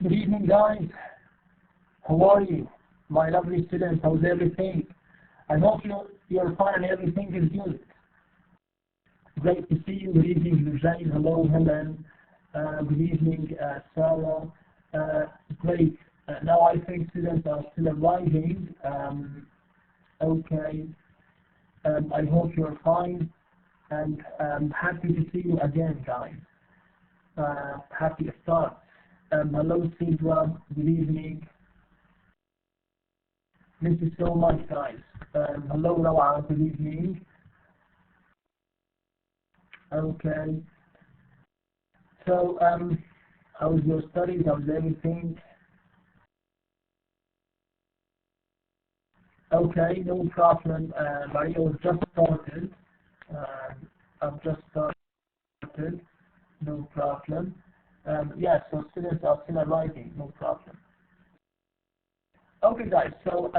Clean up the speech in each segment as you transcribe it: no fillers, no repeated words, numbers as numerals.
Good evening, guys. How are you? My lovely students, how's everything? I hope you're fine and everything is good. Great to see you. Good evening, Lujane. Hello, Helen. Good evening, Sarah. Great. Now I think students are still arriving. Okay. I hope you're fine. And happy to see you again, guys. Happy to start. Hello, Sidra. Good evening. Thank you so much, guys. Hello, Noah. Good evening. Okay. So, how was your studies? How was everything? Okay, no problem. Maria was just started. I've just started. No problem. Yeah, so students are still arriving. No problem. Okay, guys. So,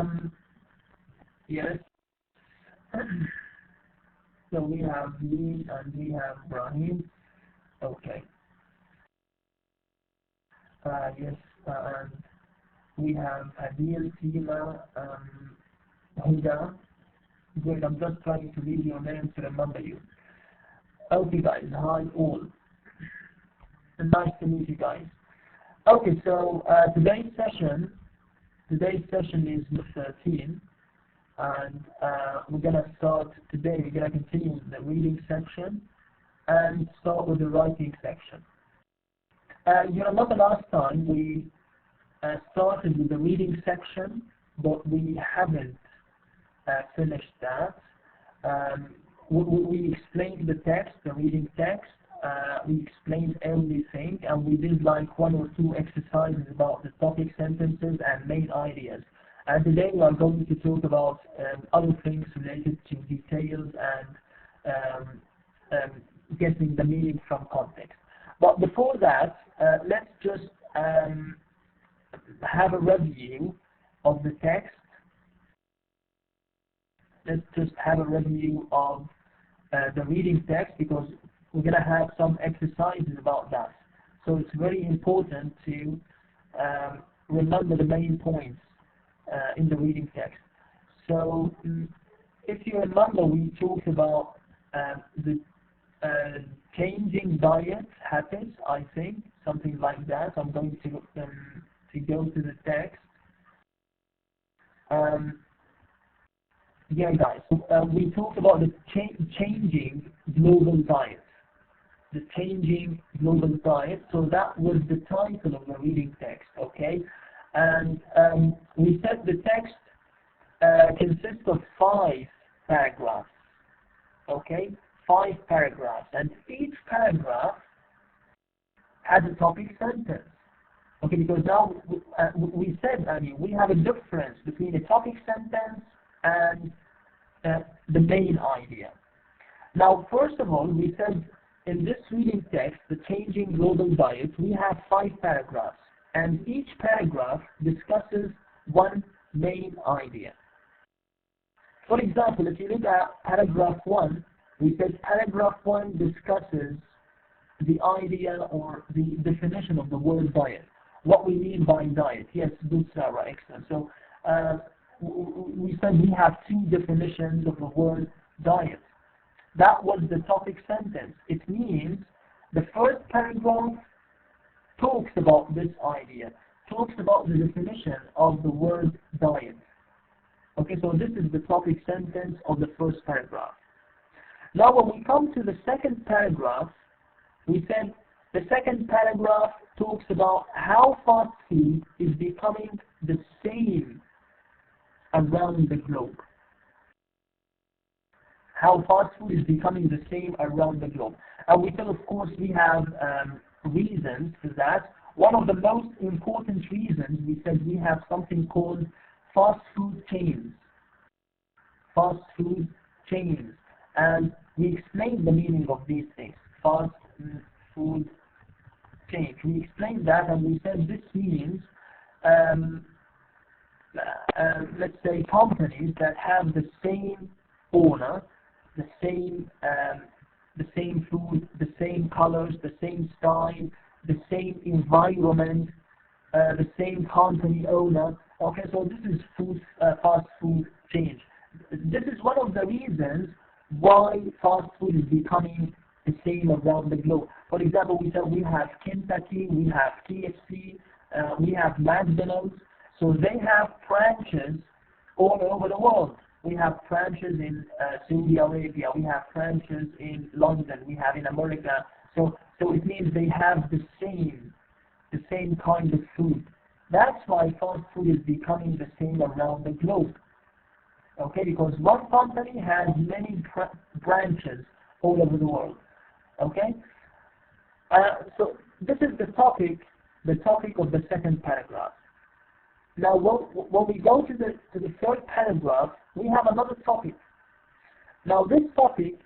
yes. So we have me and we have Brahim. Okay. Yes. And we have Adil, Sima, Huda. Good. I'm just trying to read your names to remember you. Okay, guys. Hi, all. Nice to meet you guys. Okay, so today's session is 13, and we're gonna start today. We're gonna continue with the reading section and start with the writing section. You remember the last time we started with the reading section, but we haven't finished that. We explained the text, the reading text. We explained everything, and we did like one or two exercises about the topic sentences and main ideas. And today we are going to talk about other things related to details and getting the meaning from context. But before that, let's just have a review of the text. Let's just have a review of the reading text, because we're going to have some exercises about that. So it's very important to remember the main points in the reading text. So if you remember, we talked about the changing diet habits, I think, something like that. I'm going to go to the text. Yeah, guys, we talked about the changing global diet. The changing global diet. So that was the title of the reading text, okay? And we said the text consists of 5 paragraphs, okay? 5 paragraphs, and each paragraph has a topic sentence. Okay, because now we said, I mean, we have a difference between a topic sentence and the main idea. Now, first of all, we said in this reading text, the changing global diet, we have 5 paragraphs, and each paragraph discusses one main idea. For example, if you look at paragraph 1, we said paragraph 1 discusses the idea or the definition of the word diet. What we mean by diet. Yes, good, Sarah, excellent. So we said we have 2 definitions of the word diet. That was the topic sentence. It means the first paragraph talks about this idea, talks about the definition of the word diet. Okay, so this is the topic sentence of the first paragraph. Now when we come to the second paragraph, we said the second paragraph talks about how fast food is becoming the same around the globe. How fast food is becoming the same around the globe. And we said, of course, we have reasons for that. One of the most important reasons, we said we have something called fast food chains. Fast food chains. And we explained the meaning of these things. Fast food chains. We explained that, and we said this means let's say companies that have the same owner, the same food, the same colors, the same style, the same environment, the same company owner. Okay, so this is fast food change. This is one of the reasons why fast food is becoming the same around the globe. For example, we have Kentucky, we have KFC, we have McDonald's. So they have branches all over the world. We have branches in Saudi Arabia, we have branches in London, we have in America. So it means they have the same kind of food. That's why fast food is becoming the same around the globe. Okay, because one company has many branches all over the world. Okay, so this is the topic of the second paragraph. Now, when we go to the third paragraph, we have another topic. Now, this topic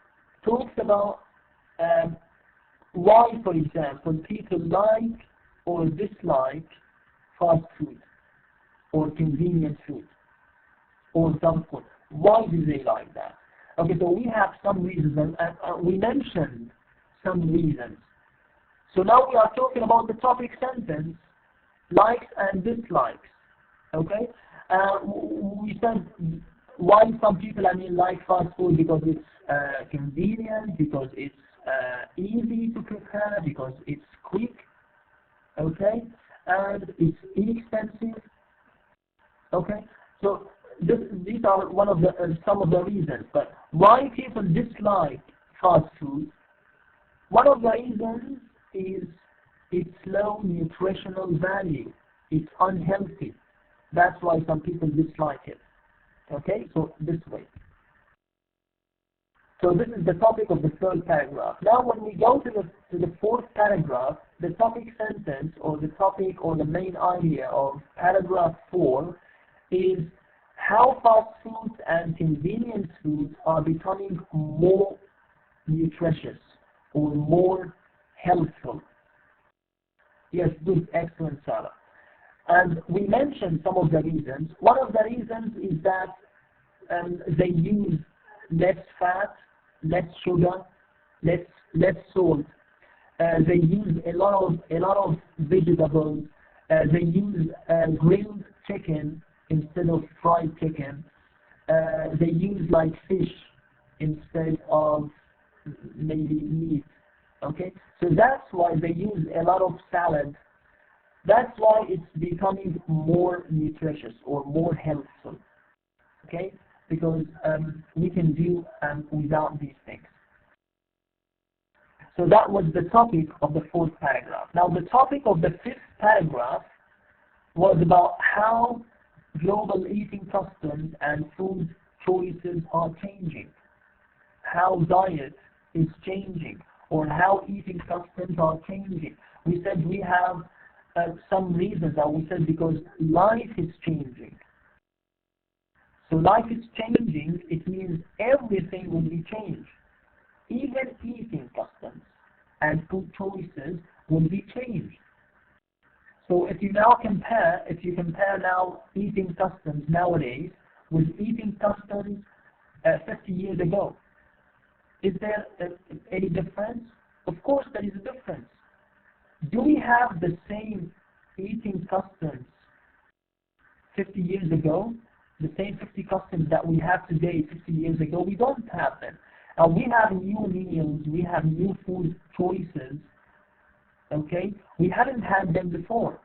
talks about why, for example, people like or dislike fast food or convenient food or junk food. Why do they like that? Okay, so we have some reasons, and we mentioned some reasons. So now we are talking about the topic sentence, likes and dislikes. Okay, we said why some people like fast food because it's convenient, because it's easy to prepare, because it's quick. Okay, and it's inexpensive. Okay, so these are some of the reasons. But why people dislike fast food? One of the reasons is its low nutritional value. It's unhealthy. That's why some people dislike it. Okay, so this way. So this is the topic of the third paragraph. Now when we go to the fourth paragraph, the topic sentence or the topic or the main idea of paragraph 4 is how fast foods and convenience foods are becoming more nutritious or more healthful. Yes, good, excellent, Sarah. And we mentioned some of the reasons. One of the reasons is that they use less fat, less sugar, less salt. They use a lot of vegetables. They use grilled chicken instead of fried chicken. They use like fish instead of maybe meat. Okay, so that's why they use a lot of salad. That's why it's becoming more nutritious or more healthful. Okay, because we can do without these things. So that was the topic of the fourth paragraph. Now the topic of the fifth paragraph was about how global eating customs and food choices are changing, how diet is changing, or how eating customs are changing. We said we have some reasons that we said because life is changing. So life is changing, it means everything will be changed. Even eating customs and food choices will be changed. So if you compare now eating customs nowadays with eating customs 50 years ago, is there any difference? Of course there is a difference. Do we have the same eating customs 50 years ago? The same 50 customs that we have today 50 years ago? We don't have them. We have new meals, we have new food choices. Okay? We haven't had them before.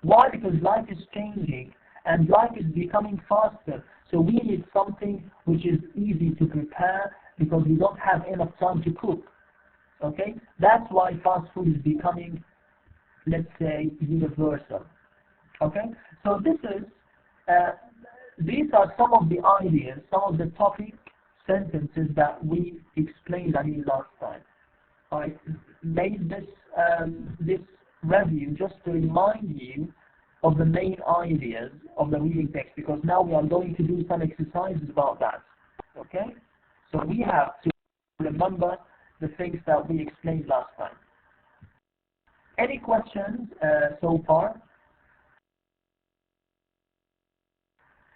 Why? Because life is changing and life is becoming faster. So we need something which is easy to prepare because we don't have enough time to cook. Okay? That's why fast food is becoming, let's say, universal. Okay? So these are some of the ideas, some of the topic sentences that we explained last time. I made this review just to remind you of the main ideas of the reading text, because now we are going to do some exercises about that. Okay? So we have to remember the things that we explained last time. Any questions so far?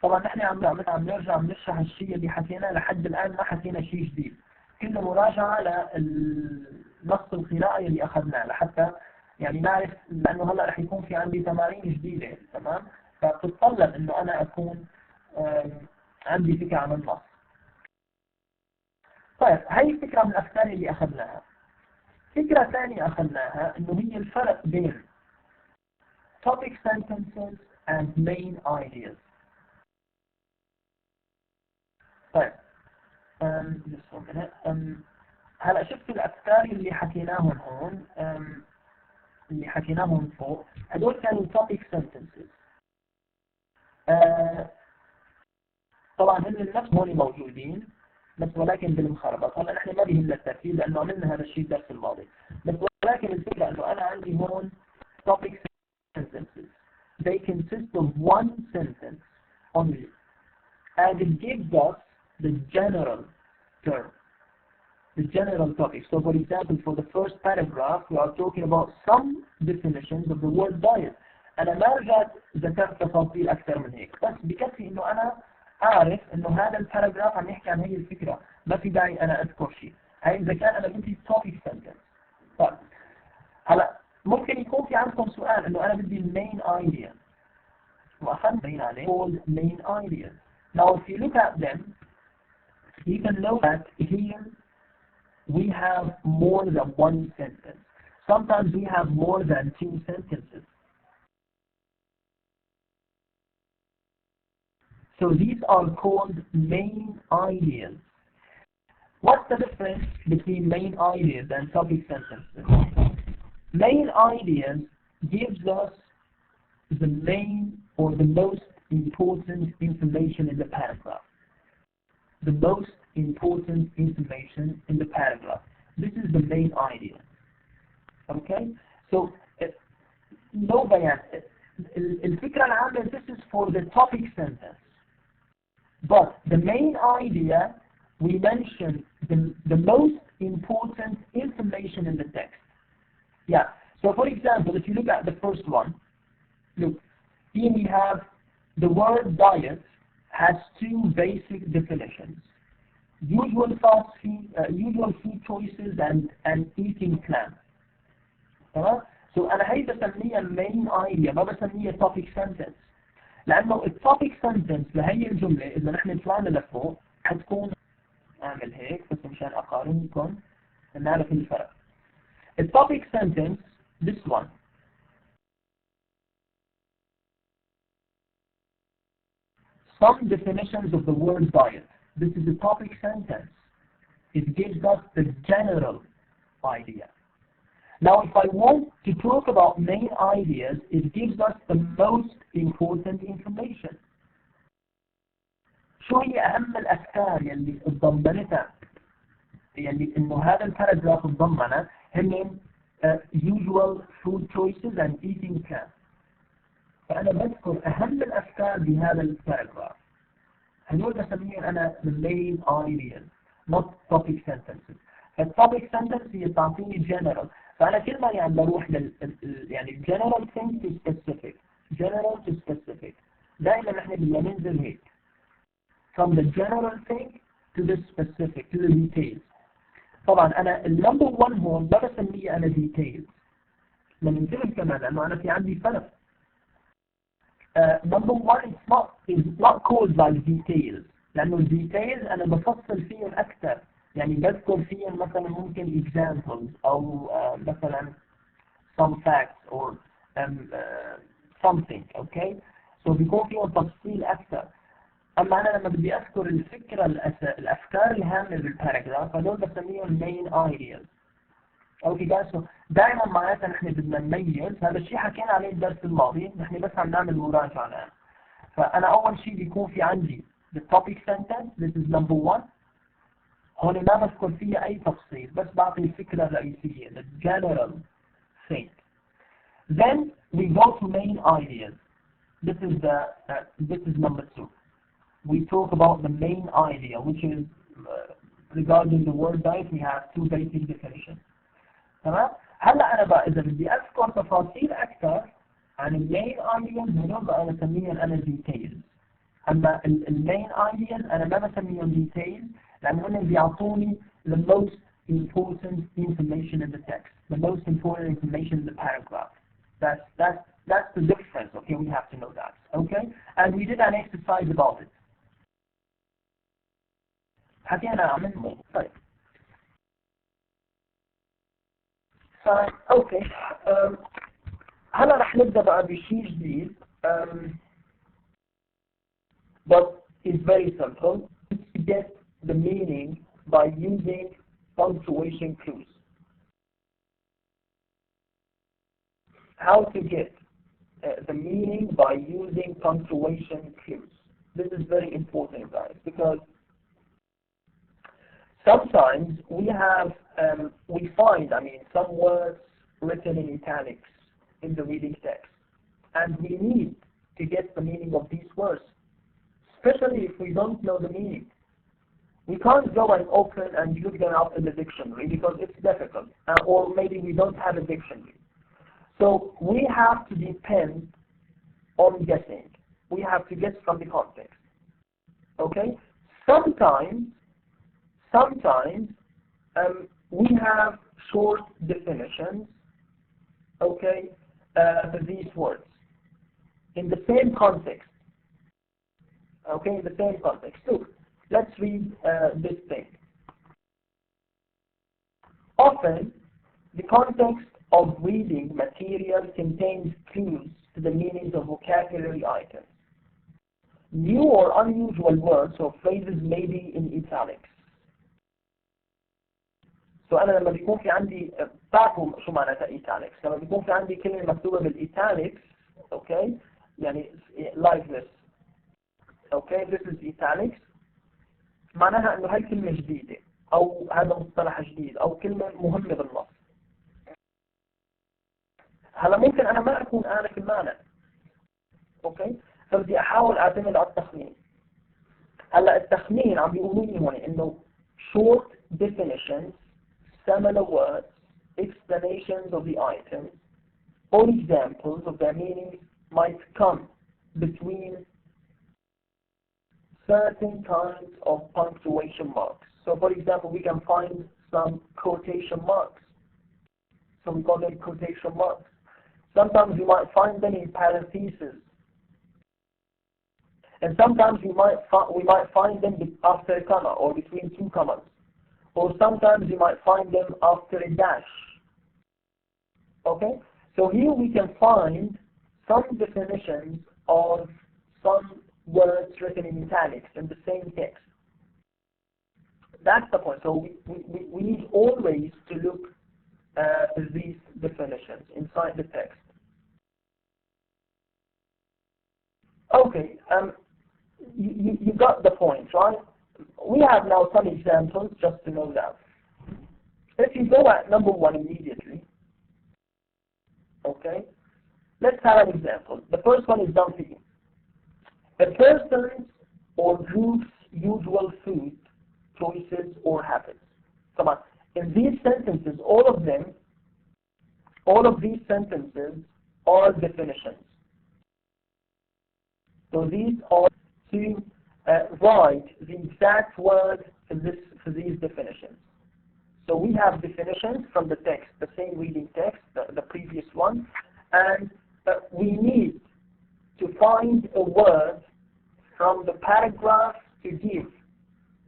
طبعا نحن عم نرجع نشرح الشيء اللي حكيناه لحد الآن، ما حكينا شيء جديد. كله مراجعة للنص القرائي اللي أخذناه لحتى يعني نعرف، لأنه هلا رح يكون في عندي تمارين جديدة، تمام؟ فبتتطلب إنه أنا أكون عندي فكرة عن النص. طيب هاي الفكرة من الأفكار اللي أخذناها. فكرة ثانية أخذناها إنه هي الفرق بين topic sentences and main ideas. طيب just a minute. هلا شفت الأفكار اللي حكيناهم هون، اللي حكيناهم فوق، هدول كانوا topic sentences. طبعا هن نفس هون موجودين بس ولكن بالمخربط. هلا نحن ما بيهمنا الترتيب لأنه عملنا هذا الشيء الدرس الماضي، بس ولكن الفكرة إنه أنا عندي هون topic sentences. They consist of one sentence only, and it gives us the general term, the general topic. So for example, for the first paragraph, we are talking about some definitions of the word diet. أنا ما رجعت ذكرت تفاصيل أكثر من هيك، بس بكفي إنه أنا أعرف إنه هذا الباراجراف عم يحكي عن هي الفكرة، ما في داعي أنا أذكر شيء. هاي إذا كان أنا بدي topic sentence. طيب هلا ممكن يكون في عندكم سؤال إنه أنا بدي main idea، وأخذنا بين عليه called main ideas. Now if you look at them, you can know that here we have more than one sentence. Sometimes we have more than two sentences. So these are called main ideas. What's the difference between main ideas and topic sentences? Main ideas gives us the main or the most important information in the paragraph. The most important information in the paragraph. This is the main idea. Okay? So, no بيان. الفكرة العامة, this is for the topic sentence. But the main idea, we mention the most important information in the text. Yeah. So for example, if you look at the first one, look, here we have the word diet has two basic definitions: usual food choices and eating plan. تمام؟ So أنا هي بسميها main idea، ما بسميها topic sentence. لأنه الtopic sentence لهي الجملة إذا نحن طلعنا لفوق حتكون، أعمل هيك بس مشان أقارنكم نعرف الفرق. الtopic sentence, this one, some definitions of the word diet. This is a topic sentence. It gives us the general idea. Now if I want to talk about main ideas, it gives us the most important information. شو هي أهم الأفكار يلي تضمنتها، يلي إنه هذا الباراجراف تضمنه؟ هن usual food choices and eating plan. فأنا بذكر أهم الأفكار بهذا الباراجراف. هنقول بسميهم أنا the main ideas, not topic sentences. الtopic sentence هي تعطيني general. فأنا كل ما يعني بروح يعني general thing to specific, general to specific. دائما نحن بدنا ننزل هيك from the general thing to the specific, to the details. طبعا أنا النمبر 1 هون ما بسميه أنا details. لما ننتبه كمان لأنه أنا في عندي فرق. number 1 is not called by details، لأنه details أنا بفصل فيهم أكثر، يعني بذكر فيهم مثلا ممكن examples أو مثلا some facts or something. okay? so بيكون فيهم تفصيل أكثر. أما أنا لما بدي أذكر الفكرة الأفكار الهامة بالباراجراف هدول بسميهم main ideas. اوكي guys، so دائما معناتها نحن بدنا نميز. هذا الشيء حكينا عليه الدرس الماضي، نحن بس عم نعمل مراجعة الآن. فأنا أول شيء بيكون في عندي the topic sentence, this is number 1. هون ما بذكر فيها أي تفصيل، بس بعطي الفكرة الرئيسية, the general thing. Then we go to main ideas. This is number 2. We talk about the main idea, which is regarding the word diet we have two basic definitions. تمام؟ هلا أنا بقى إذا بدي أذكر تفاصيل أكثر عن المين ideas هدول بقى بسميهم أنا details. أما المين ideas أنا ما بسميهم details لأن هن بيعطوني the most important information in the text, the most important information in the paragraph. That's the difference, okay? We have to know that, okay? And we did an exercise about it. حكينا عنه. طيب. اوكي. هلا رح نبدأ بقى بشيء جديد. But it's very simple. To get the meaning by using punctuation clues. How to get the meaning by using punctuation clues. This is very important, guys, because sometimes we find, some words written in italics in the reading text, and we need to get the meaning of these words, especially if we don't know the meaning. We can't go and open and look them up in the dictionary because it's difficult, or maybe we don't have a dictionary. So we have to depend on guessing. We have to guess from the context. Okay? Sometimes we have short definitions, okay, for these words in the same context. Okay, in the same context. So let's read this thing. Often, the context of reading material contains clues to the meanings of vocabulary items. New or unusual words or phrases may be in italics. So أنا لما بيكون في عندي بعرفوا شو معناتها italics. لما بيكون في عندي كلمة مكتوبة بالitalics, okay, يعني like this. Okay, this is italics. معناها إنه هاي كلمة جديدة أو هذا مصطلح جديد أو كلمة مهمة بالنص. هلا ممكن أنا ما أكون أعرف المعنى. أوكي؟ فبدي أحاول أعتمد على التخمين. هلا التخمين عم بيقولوا لي هون إنه short definitions, similar words, explanations of the items, or examples of their meanings might come between certain kinds of punctuation marks. So for example, we can find some quotation marks. So we call them quotation marks. Sometimes you might find them in parentheses. And sometimes we might find them after a comma or between two commas. Or sometimes you might find them after a dash. Okay? So here we can find some definitions of some words written in italics in the same text. That's the point. So we need always to look for these definitions inside the text. Okay, you got the point, right? We have now some examples just to know that. If you go at number 1 immediately, okay, let's have an example. The first one is done for you. A person's or group's usual food choices or habits. Come on. In these sentences, all of these sentences are definitions. So these are to write the exact word for these definitions. So we have definitions from the text, the same reading text, the previous one, and we need to find a word from the paragraph to give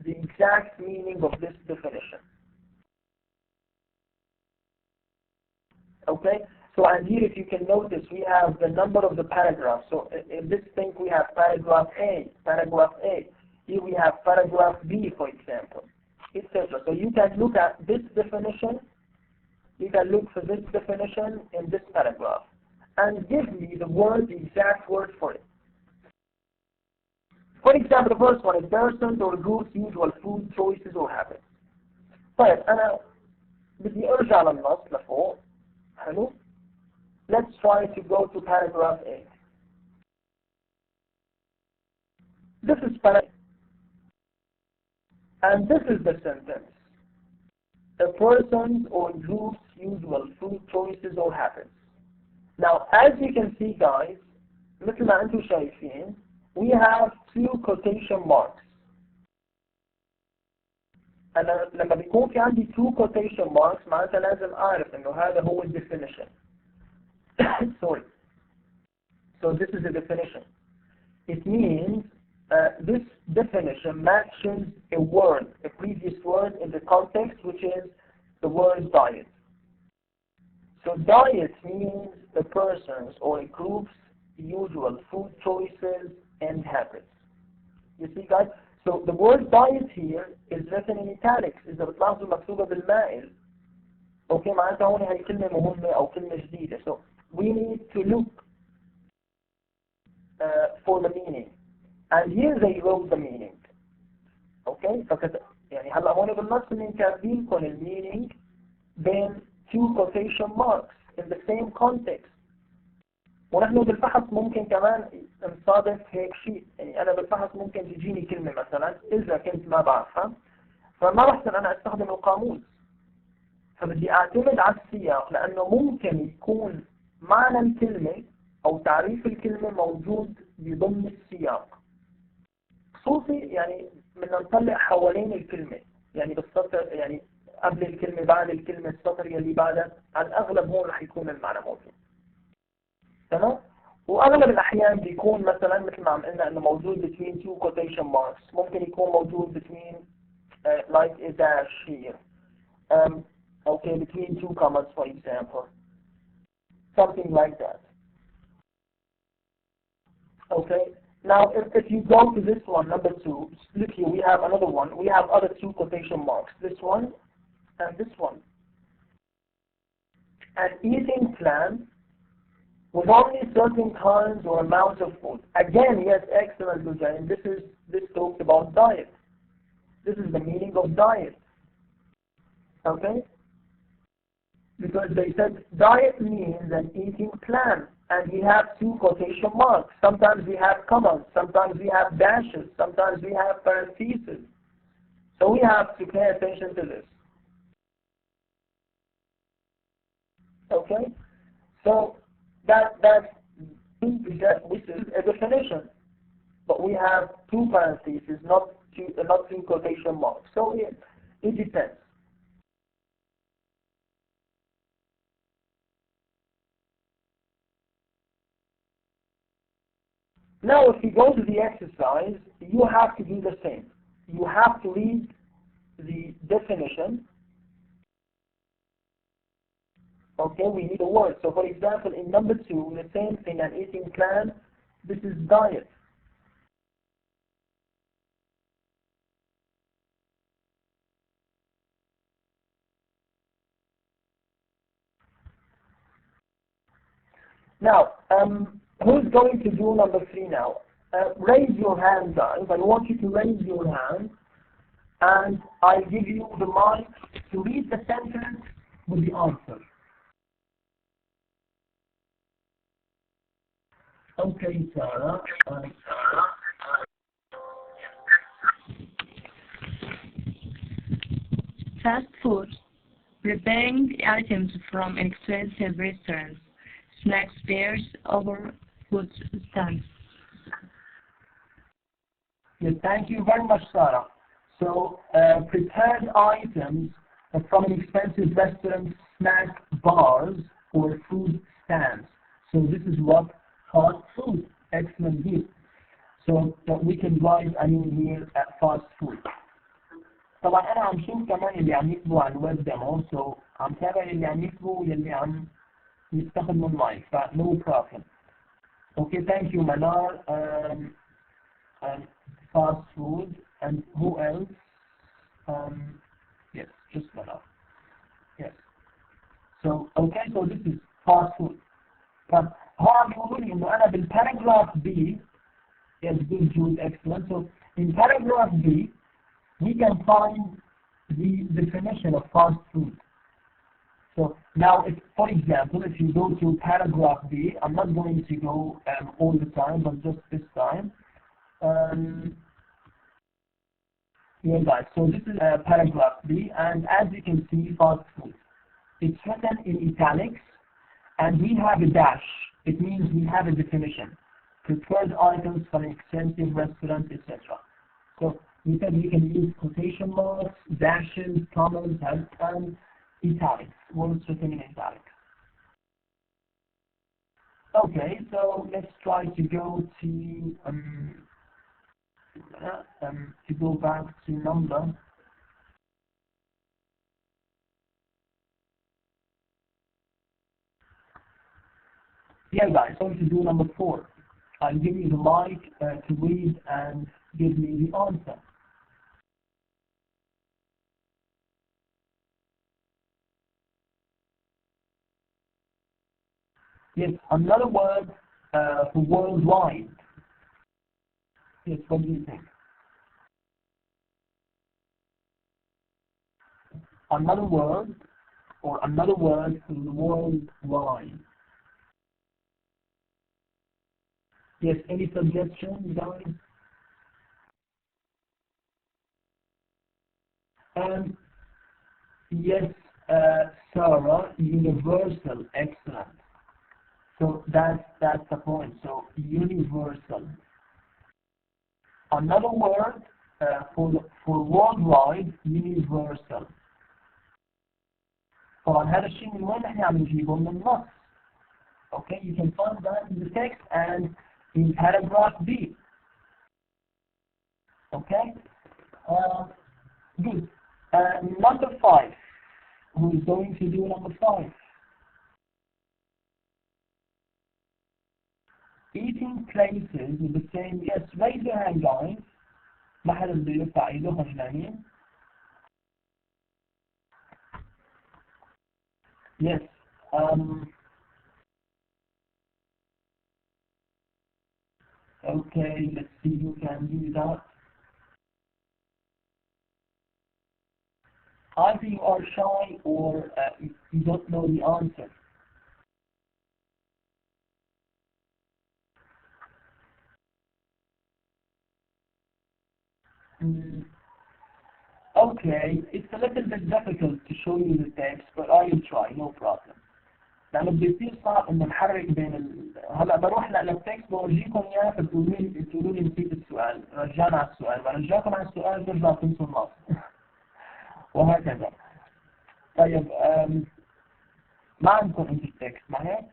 the exact meaning of this definition. Okay? So and here if you can notice we have the number of the paragraph. So in this thing we have paragraph A. Here we have paragraph B, for example, etc. So you can look at this definition, you can look for this definition in this paragraph and give me the exact word for it. For example, the first one is persons or groups usual food choices or habits. طيب أنا بدي أرجع للنص لفوق. حلو. Let's try to go to paragraph 8. This is paragraph, and this is the sentence. A person's or group's usual food choices or habits. Now, as you can see, guys, مثل ما أنتم شايفين, we have two quotation marks. أنا لما بيكون في عندي two quotation marks معناتها لازم أعرف إنه هذا هو ال definition. Sorry. So this is the definition. It means this definition matches a word, a previous word in the context, which is the word diet. So diet means a person's or a group's usual food choices and habits. You see, guys? So the word diet here is written in italics. إذا بتلاحظوا مكتوبة بالمائل. Okay, معناتها هون هي كلمة مهمة أو كلمة جديدة. So we need to look for the meaning. And here they wrote the meaning. Okay? يعني هلا هون بالنص إن كاتبين لكم ال meaning بين two quotation marks in the same context. ونحن بالبحث ممكن كمان نصادف هيك شيء. يعني أنا بالبحث ممكن تجيني كلمة مثلا إذا كنت ما بعرفها فما بحسن أنا أستخدم القاموس. فبدي أعتمد على السياق لأنه ممكن يكون معنى الكلمة أو تعريف الكلمة موجود بضمن السياق. خصوصي يعني بدنا نطلع حوالين الكلمة. يعني بالسطر يعني قبل الكلمة بعد الكلمة السطر يلي بعدها على الأغلب هون رح يكون المعنى موجود. تمام؟ وأغلب الأحيان بيكون مثلا مثل ما عم قلنا إنه موجود between two quotation marks. ممكن يكون موجود between like a dash here. Okay, between two commas for example. Something like that. Okay. Now, if you go to this one, number 2, look here, we have another one. We have other two quotation marks. This one and this one. An eating plan with only certain kinds or amounts of food. Again, yes, excellent, Lujan. This talks about diet. This is the meaning of diet. Okay? Because they said diet means an eating plan. And we have two quotation marks. Sometimes we have commas. Sometimes we have dashes. Sometimes we have parentheses. So we have to pay attention to this. Okay? So this is a definition. But we have two parentheses, not two quotation marks. So it depends. Now, if you go to the exercise, you have to do the same. You have to read the definition. Okay, we need a word. So, for example, in number 2, the same thing, an eating plan, this is diet. Now, who's going to do number 3 now? Raise your hand, guys. I want you to raise your hand, and I'll give you the mic to read the sentence with the answer. Okay, Sarah. Fast food. Preparing items from inexpensive restaurants. Snacks, beers, over food stands. Yes, thank you very much, Sarah. So, prepared items from an expensive restaurant, snack bars, or food stands. So this is what fast food. Excellent here. So we can write here at fast food. طبعا أنا عم شوف كمان اللي عم يكتبوا على الويب ديمو. So عم تابع اللي عم يكتبوا واللي عم يستخدموا المايك. No problem. Okay, thank you, Manar. Fast food, and who else? Yes, just Manar. Yes. So, okay, so this is fast food. But how am I doing? أنا بالparagraph B, yes, good, Jude, excellent. So, in paragraph B, we can find the definition of fast food. So now, for example, if you go to paragraph B, I'm not going to go all the time, but just this time. Yeah, guys, so this is paragraph B, and as you can see, fast food. It's written in italics, and we have a dash. It means we have a definition. Prepared items from expensive restaurants, etc. So We said we can use quotation marks, dashes, commas, and italics, words written in italics. Okay, so let's try to go to go back to number. Yeah, guys, I'm going to do number 4. I'll give you the mic to read and give me the answer. Yes, another word for worldwide. Yes, what do you think? Another word for the worldwide. Yes, any suggestions, guys? Yes, Sarah, universal, excellent. So that's the point. So universal. Another word for worldwide, universal. طبعا هذا الشيء من وين احنا عم نجيبه؟ من النص. Okay, you can find that in the text and in paragraph B. Okay, good. Number 5. Who is going to do number 5? Eating places with the same. Yes, raise your hand, guys. ما حدا بده يرفع ايده خجلانين. Yes. Okay, let's see who can do that. Either you are shy or you don't know the answer. Okay, it's a little bit difficult to show you the text, but I will try, no problem. لأنه بيصير صعب إنه نحرك بين هلا بروح للتكست بورجيكم إياه بتقولوا لي نسيت السؤال، رجعنا على السؤال، برجعكم على السؤال ترجعوا تنسوا النص. وهكذا. طيب ما عندكم أنت التكست ما هيك؟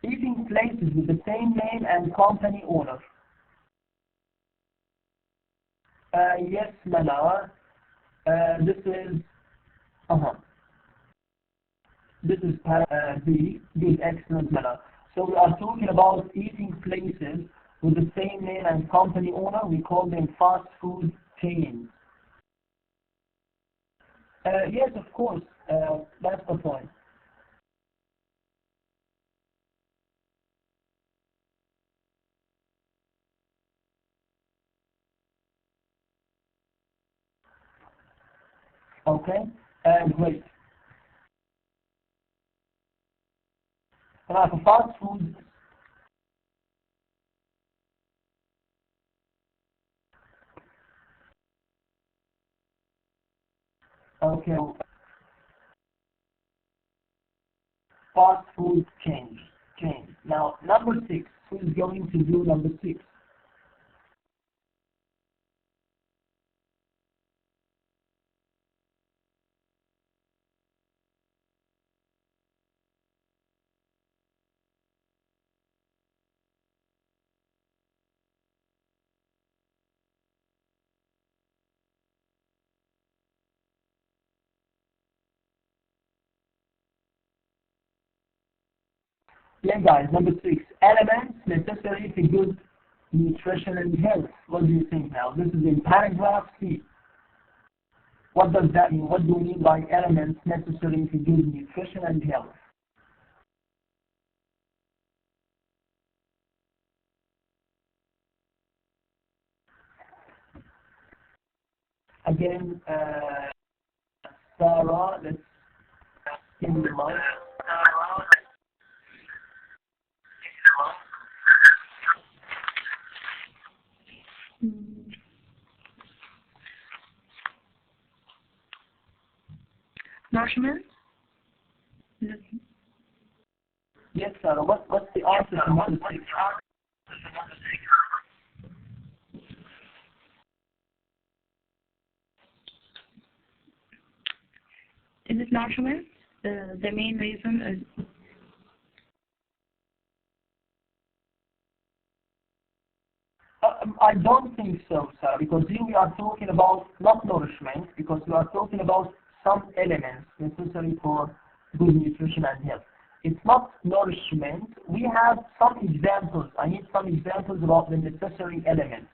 Eating places with the same name and company owner. Yes, Mala. This is this is B. Good, excellent, Mala. So we are talking about eating places with the same name and company owner. We call them fast food chains. Yes, of course. That's the point. Okay, great. Now, for fast food, okay, fast food chain. Now, number 6. Who is going to do number 6? Yeah, guys, number 6. Elements necessary for good nutrition and health. What do you think now? This is in paragraph C. What does that mean? What do you mean by elements necessary for good nutrition and health? Again, Sarah, let's give me the mic. Nourishment, Sarah, what's the answer to number 6? Is it nourishment? The main reason is I don't think so, sir, because here we are talking about not nourishment, because we are talking about some elements necessary for good nutrition and health. It's not nourishment. We have some examples. I need some examples about the necessary elements.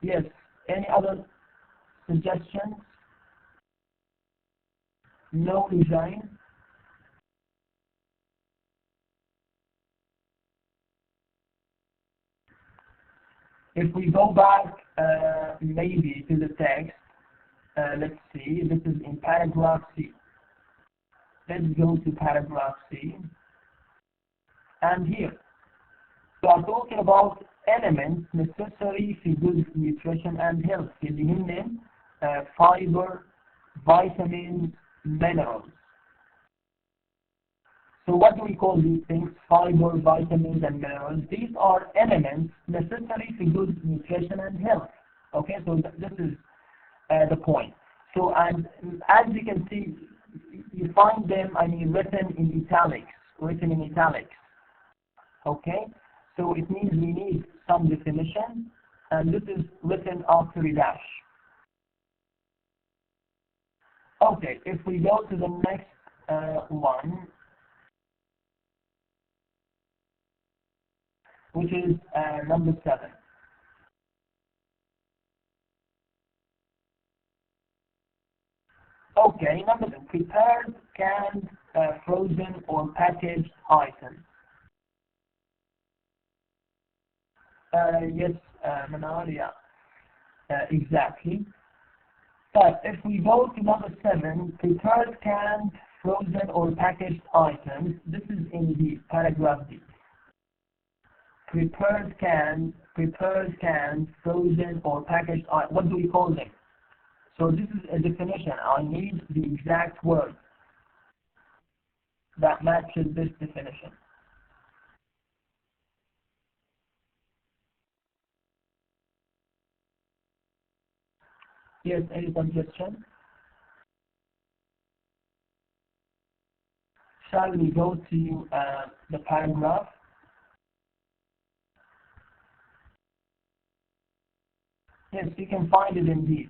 Yes, any other suggestions? No design? If we go back maybe to the text, let's see, this is in paragraph C. Let's go to paragraph C. And here, we are talking about elements necessary for good nutrition and health. اللي هن fiber, vitamins, minerals. So what do we call these things? Fiber, vitamins, and minerals. These are elements necessary for good nutrition and health. Okay, so this is the point. So, and as you can see, you find them, written in italics. Okay, so it means we need some definition, and this is written after a dash. Okay, if we go to the next one, which is number 7. Okay, number 7, prepared, canned, frozen, or packaged items. Yes, Manaria, exactly. But if we go to number 7, prepared, canned, frozen, or packaged items, this is in the paragraph D. Prepared, canned, frozen, or packaged items. What do we call them? So this is a definition. I need the exact word that matches this definition. Yes, any suggestion? Shall we go to the paragraph? Yes, you can find it indeed.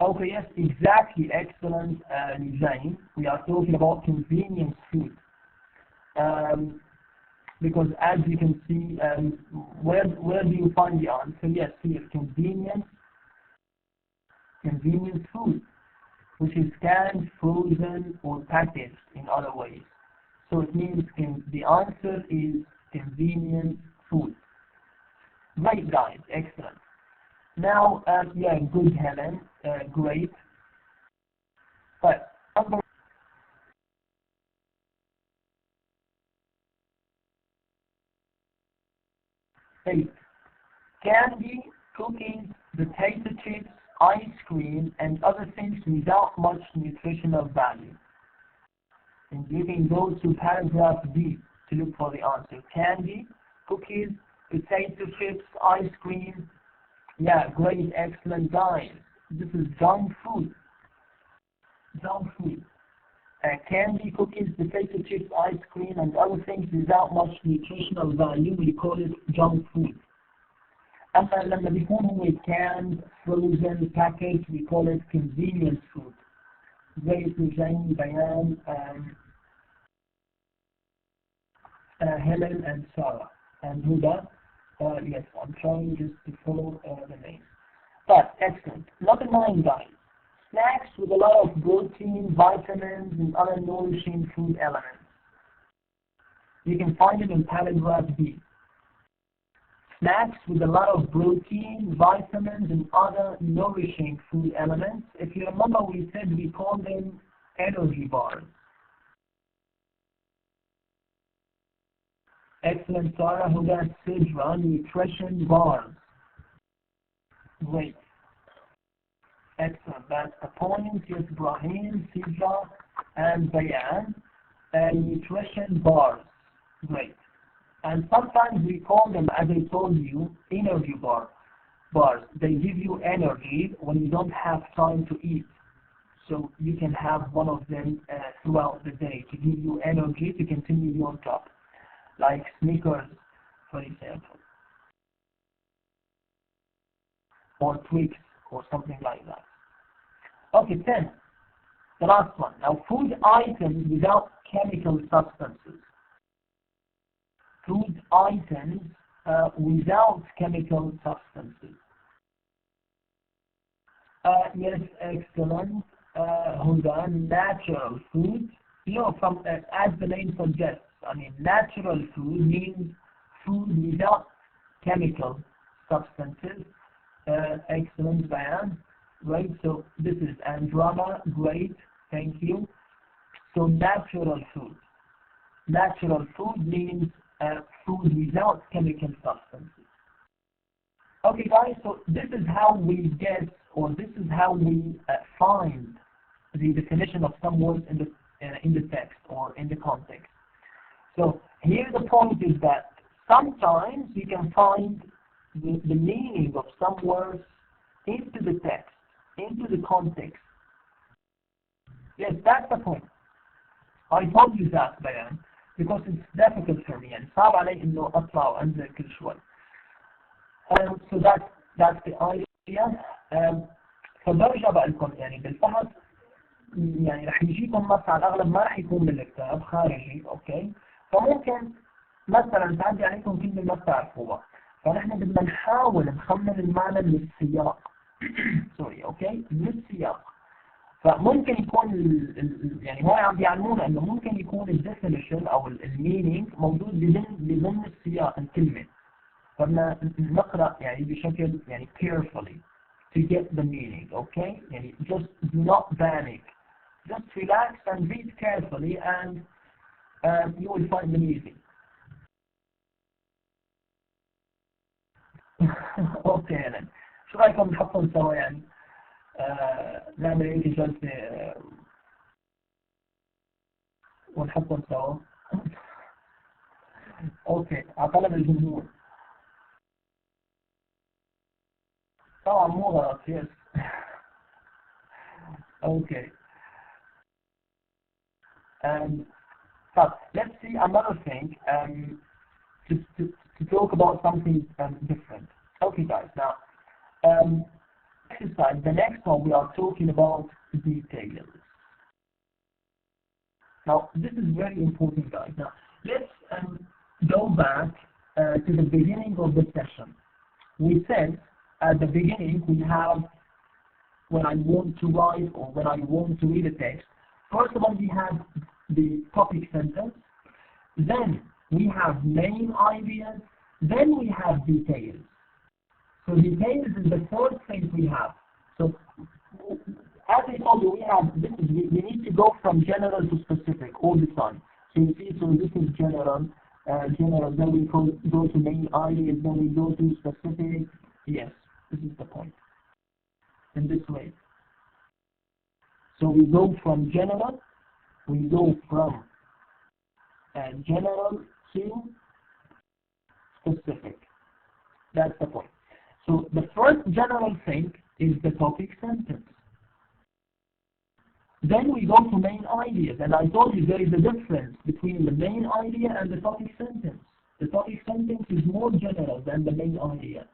Okay, yes, exactly. Excellent design. We are talking about convenience food. Because as you can see, where do you find the answer? Yes, here, convenience food, which is canned, frozen, or packaged in other ways. So it means the answer is convenient food. Great, guys, excellent. Now, yeah, good, Helen, great. But number 8, candy, cookies, potato chips, ice cream, and other things without much nutritional value. And you can go to paragraph B to look for the answer. Candy, cookies, potato chips, ice cream. Yeah, great, excellent, guys. This is junk food. Junk food. Candy, cookies, potato chips, ice cream, and other things without much nutritional value, we call it junk food. أما لما بيكون هو canned, frozen, packaged, we call it convenience food. Great, Hussein, Bayan, Helen, and Sarah. And Huda, yes, I'm trying just to follow the names. But, excellent. Number 9, guys. Snacks with a lot of protein, vitamins, and other nourishing food elements. You can find it in paragraph B. Snacks with a lot of protein, vitamins, and other nourishing food elements. If you remember, we said we call them energy bars. Excellent, Sarah, who got Sidra, nutrition bars. Great. Excellent. That's the points. Yes, Ibrahim, Sija, and Bayan. Nutrition bars. Great. And sometimes we call them, as I told you, energy bars. They give you energy when you don't have time to eat. So you can have one of them throughout the day to give you energy to continue your job. Like Snickers, for example. Or Twix, or something like that. Okay, 10. The last one. Now, food items without chemical substances. Food items without chemical substances. Yes, excellent. Huda, natural food. You know, from as the name suggests, I mean, natural food means food without chemical substances. Excellent, Bayan. Right, so this is Andrama. Great, thank you. So natural food. Natural food means food without chemical substances. Okay, guys, so this is how we get, or this is how we find the definition of some words in the text or in the context. So here the point is that sometimes we can find the meaning of some words into the text, into the context. Yes, that's the point. I told you that, Bayan, because it's difficult for me and صعب علي إنه أطلع وأنزل كل شوي. So that's the idea. فبرجع بقول لكم يعني بالفحص يعني رح يجيكم نص على الأغلب ما رح يكون من الكتاب خارجي، أوكي؟ فممكن مثلا تعدي عليكم كلمة ما بتعرفوها، فنحن بدنا نحاول نخمن المعنى من السياق. سوري، أوكي؟ من السياق. فممكن يكون يعني هو عم بيعلمونا إنه ممكن يكون الديفينيشن أو المينينج موجود ضمن السياق الكلمة. فبدنا نقرأ يعني بشكل يعني carefully to get the meaning, okay? يعني just do not panic. Just relax and read carefully and you will find the meaning. اوكي هلا. شو رايكم نحطهم سوا يعني؟ نعمل هيك جلسة ونحطهم سوا. اوكي، على طلب الجمهور. طبعا مو غلط، يس. اوكي. But let's see another thing to talk about something different. Okay, guys. Now, exercise. The next one we are talking about details. Now, this is very important, guys. Now, let's go back to the beginning of the session. We said at the beginning we have when I want to write or when I want to read a text. First of all, we have the topic sentence. Then we have main ideas. Then we have details. So details is the first thing we have. So as I told you, we need to go from general to specific all the time. So you see, so this is general, then we go to main ideas, then we go to specific. Yes, this is the point. In this way. So we go from general to specific. That's the point. So the first general thing is the topic sentence. Then we go to main ideas, and I told you there is a difference between the main idea and the topic sentence. The topic sentence is more general than the main idea.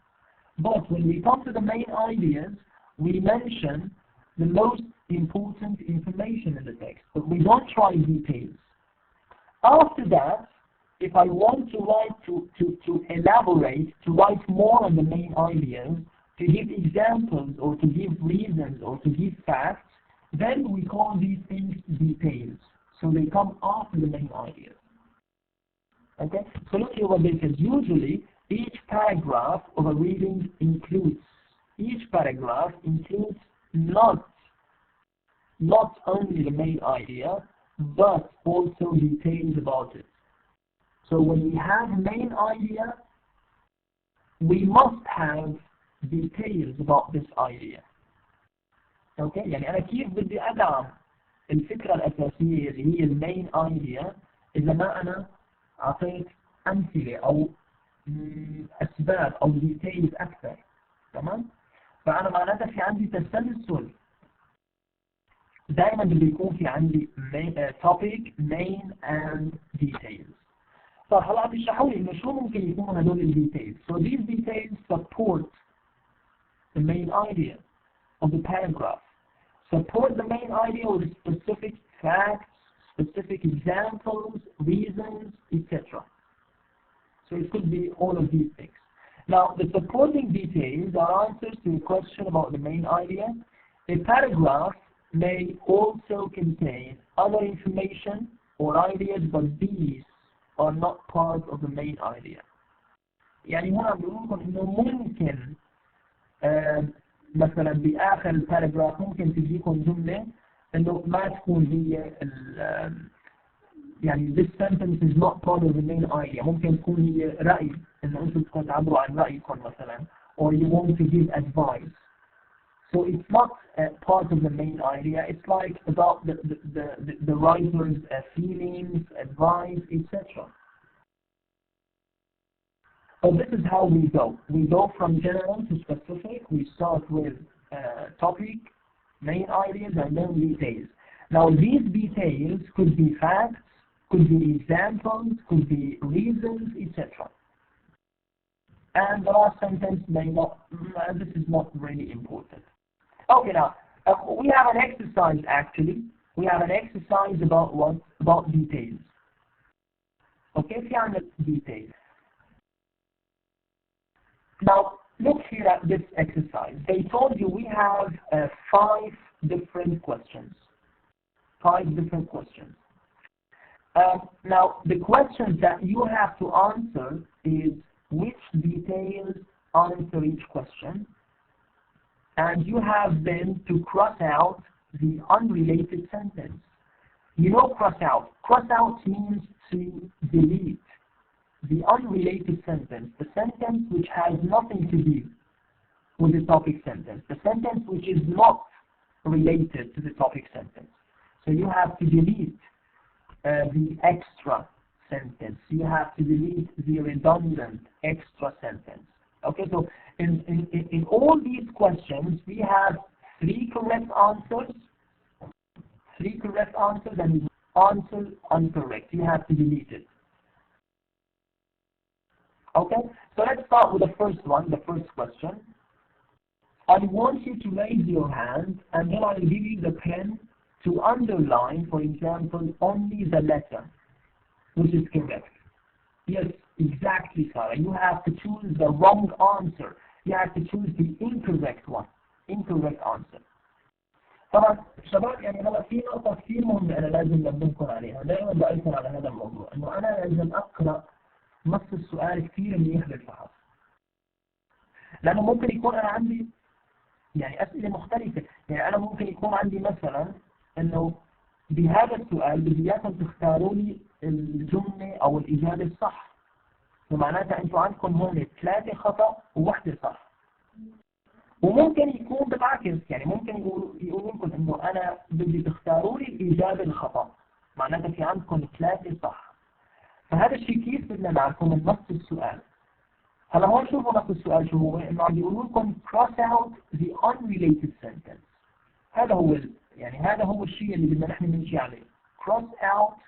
But when we come to the main ideas, we mention the most important information in the text, but we don't try details. After that, if I want to write, to elaborate, to write more on the main ideas, to give examples or to give reasons or to give facts, then we call these things details. So they come after the main ideas. Okay? So look here what this is. Usually, each paragraph of a reading includes not only the main idea, but also details about it. So when we have main idea, we must have details about this idea. اوكي يعني انا كيف بدي ادعم الفكره الاساسيه اللي هي المين ايديا اذا ما انا اعطيت امثله او اسباب او ديتيلز اكثر. تمام؟ فانا معناتها في عندي تسلسل، دائما بده يكون في عندي topic main and details. طب هلا عم يشرحوا لي انه شو ممكن يكونوا هدول الديتيلز. So these details support the main idea of the paragraph. Support the main idea with specific facts, specific examples, reasons, etc. So it could be all of these things. Now, the supporting details are answers to a question about the main idea. A paragraph may also contain other information or ideas, but these are not part of the main idea. يعني هنا بيقول لكم إنه ممكن مثلا بآخر الباراجراف ممكن تجيكم جملة إنه ما تكون هي يعني this sentence is not part of the main idea. ممكن تكون هي رأي إنه أنتم بدكم تعبروا عن رأيكم مثلا or you want to give advice. So it's not part of the main idea. It's like about the writer's feelings, advice, etc. So this is how we go. We go from general to specific. We start with topic, main ideas, and then details. Now these details could be facts, could be examples, could be reasons, etc. And the last sentence may not, this is not really important. Okay, now, we have an exercise actually. We have an exercise about what? About details. Okay, في عندنا details. Now, look here at this exercise. They told you we have 5 different questions. 5 different questions. Now, the questions that you have to answer is which details answer each question. And you have then to cross out the unrelated sentence. You know cross out. Cross out means to delete the unrelated sentence, the sentence which has nothing to do with the topic sentence, the sentence which is not related to the topic sentence. So you have to delete the extra sentence. You have to delete the redundant extra sentence. Okay, so in all these questions, we have 3 correct answers, 3 correct answers, and answer incorrect. You have to delete it. Okay, so let's start with the first one, the first question. I want you to raise your hand, and then I'll give you the pen to underline, for example, only the letter, which is correct. Yes, exactly, Sarah. You have to choose the wrong answer. You have to choose the incorrect one. Incorrect answer. طبعا شباب يعني هلا في نقطة كثير مهمة أنا لازم أنبهكم عليها، دائما بقولكم على هذا الموضوع، إنه أنا لازم أقرأ نص السؤال كثير منيح للفحص. لأنه ممكن يكون أنا عندي يعني أسئلة مختلفة، يعني أنا ممكن يكون عندي مثلا إنه بهذا السؤال بدي إياكم تختاروا لي الجملة أو الإجابة الصح. ومعناتها أنتم عندكم هون 3 خطأ و1 صح. وممكن يكون بالعكس، يعني ممكن يقولوا لكم إنه أنا بدي تختاروا لي الإجابة الخطأ. معناتها في عندكم 3 صح. فهذا الشيء كيف بدنا نعرفه من نص السؤال. هلا هون شوفوا نص السؤال شو هو، إنه عم يقولوا لكم cross out the unrelated sentence. هذا هو يعني هذا هو الشيء اللي بدنا نحن نمشي عليه. cross out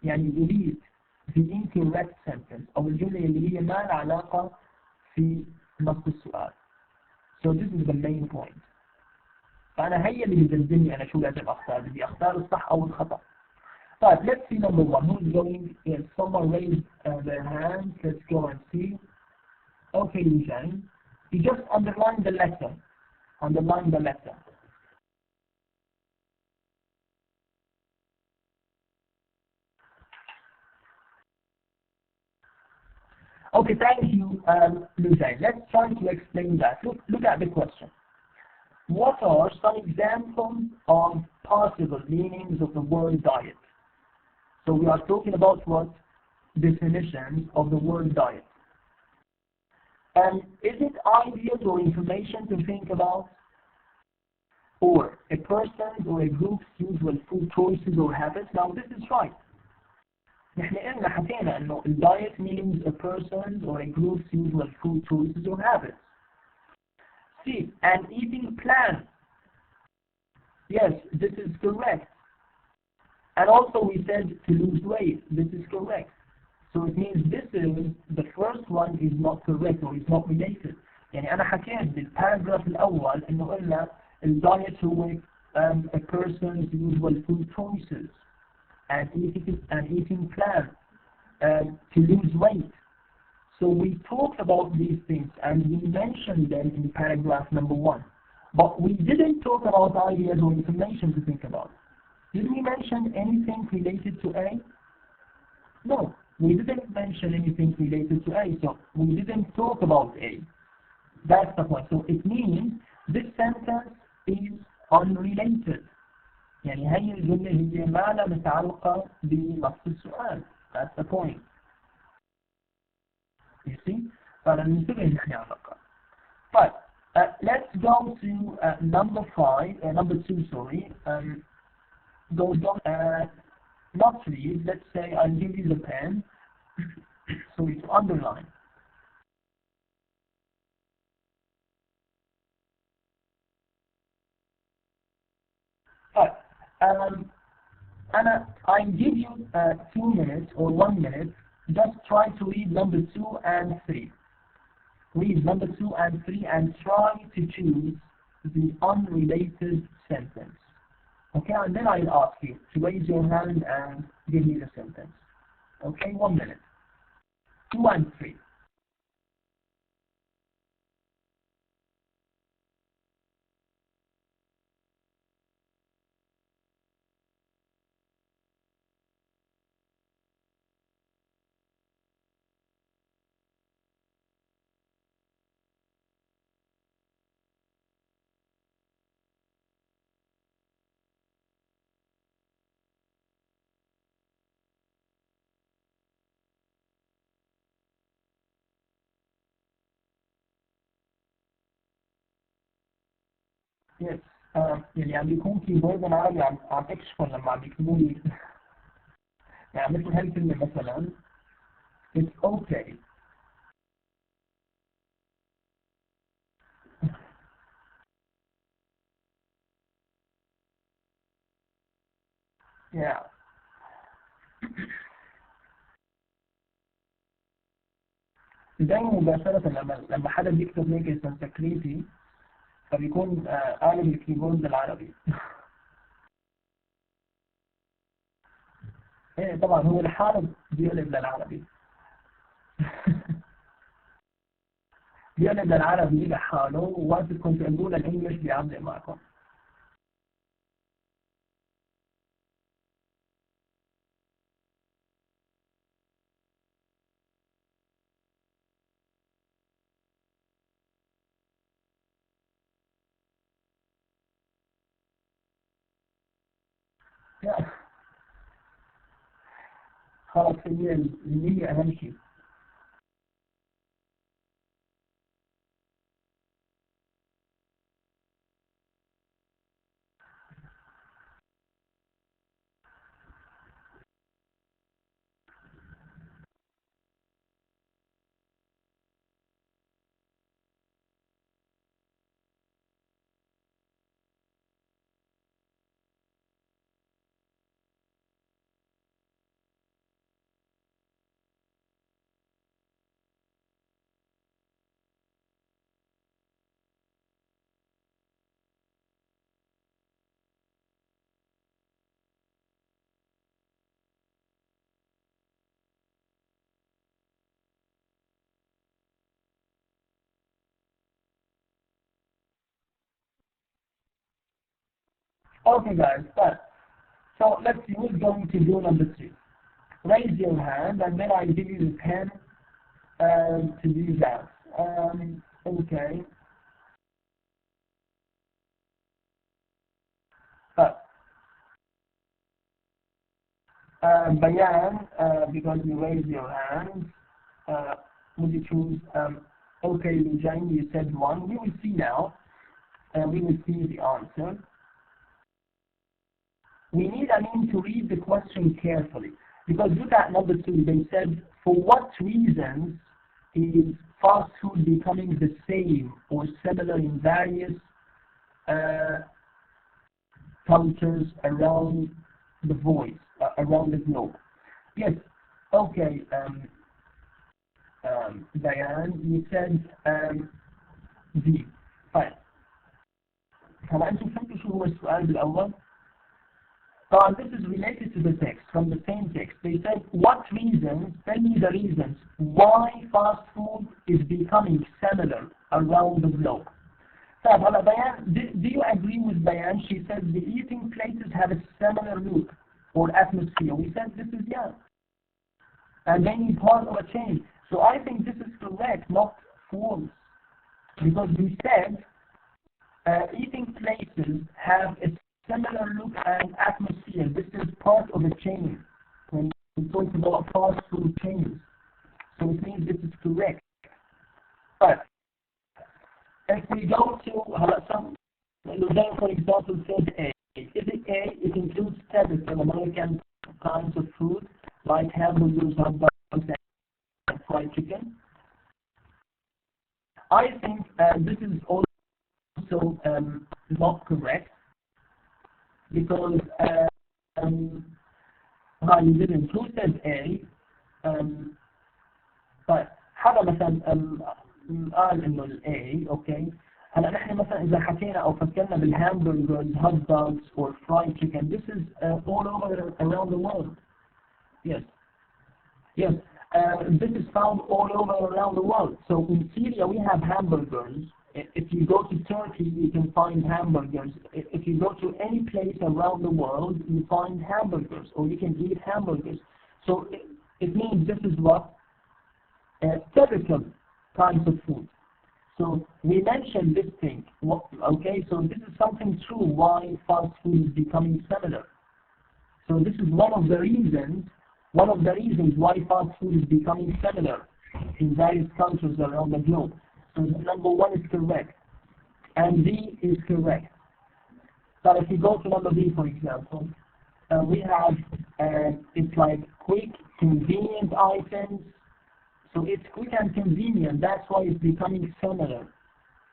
يعني delete the incorrect sentence أو الجملة اللي هي ما لها علاقة في نص السؤال. So this is the main point. فأنا هي اللي بتلزمني أنا شو لازم أختار، بدي أختار الصح أو الخطأ. طيب let's see number 1. Who's going? Yes, someone raised their hand. Let's go and see. Okay, Lucian. You just underline the letter. Underline the letter. Okay, thank you, Lucian. Let's try to explain that. Look at the question. What are some examples of possible meanings of the word diet? So we are talking about what? Definitions of the word diet. And is it ideas or information to think about? or a person's or a group's usual food choices or habits. Now this is right. نحن قلنا حكينا إنه diet means a person's or a group's usual food choices or habits. C, an eating plan. Yes, this is correct. And also we said to lose weight. This is correct. So it means this is, the first one is not correct or is not related. يعني أنا حكيت بالparagraph الأول إنه قلنا الdiet هو a person's usual food choices and eating plan to lose weight. So we talked about these things and we mentioned them in paragraph number 1. But we didn't talk about ideas or information to think about. Did we mention anything related to A? No, we didn't mention anything related to A, so we didn't talk about A. That's the point. So it means this sentence is unrelated. يعني هي الجملة هي ما لا متعلقة بنص السؤال. That's the point. You see? فننتبه نحن على الرقم. But let's go to number 2, sorry. Go down, not read, let's say I'll give you the pen, so it's underline. But I give you 2 minutes or 1 minute, just try to read number 2 and 3. Read number 2 and 3 and try to choose the unrelated sentence. Okay, and then I'll ask you to raise your hand and give me the sentence. Okay, 1 minute. 2 and 3. Yes. يعني عم بيكون كيبورد العربي عم تكشفهم لما عم يكتبوا لي يعني مثل هالكلمة مثلا it's okay. Yeah. دايما مباشرة لما حدا بيكتب هيك اسم تكريتي فبيكون قالب الكيبورد العربي. ايه طبعا هو لحاله بيقلب للعربي. بيقلب للعربي لحاله ووقت كنت اقول الانجليش بيعلق معكم. خلاص هي النية أهم شيء. Okay guys, so let's see who's going to do number 2. Raise your hand and then I'll give you the pen to do that. Okay. Bayan, because you raised your hand, would you choose, okay, Lujain, you said 1. We will see now, we will see the answer. we need, to read the question carefully. Because look at number 2, they said, for what reasons is fast food becoming the same or similar in various cultures around the around the globe? Yes, okay, Diane, you said D. طيب هل أنتم فهمتوا شو هو السؤال بالأول؟ طبعا this is related to the text, from the same text. They said, what reasons, tell me the reasons why fast food is becoming similar around the globe. طيب هلا Diane, do you agree with Diane? She said the eating places have a similar look or atmosphere. We said this is yeah. And they need part of a change. So I think this is correct, not false. Because we said eating places have a similar look and atmosphere. This is part of a chain. When we talk about fast food chains. So it means this is correct. But if we go to some, for example, said A. If it A, it includes typical American kinds of food like hamburgers, hot dogs, and fried chicken. I think this is also not correct because you didn't include said A. طيب هذا مثلا قال انه الاي اوكي هلا نحن مثلا اذا حكينا او فكرنا بالهامبرجرز hot dogs or fried chicken, this is all over around the world. Yes, this is found all over around the world. So in Syria we have hamburgers. If you go to Turkey you can find hamburgers. If you go to any place around the world you find hamburgers or you can eat hamburgers. So it means this is what typical kinds of food. So we mentioned this thing, okay? So this is something true why fast food is becoming similar. So this is one of the reasons why fast food is becoming similar in various countries around the globe. So number 1 is correct, and D is correct. So if you go to number B, for example, we have it's like quick, convenient items. So it's quick and convenient. That's why it's becoming similar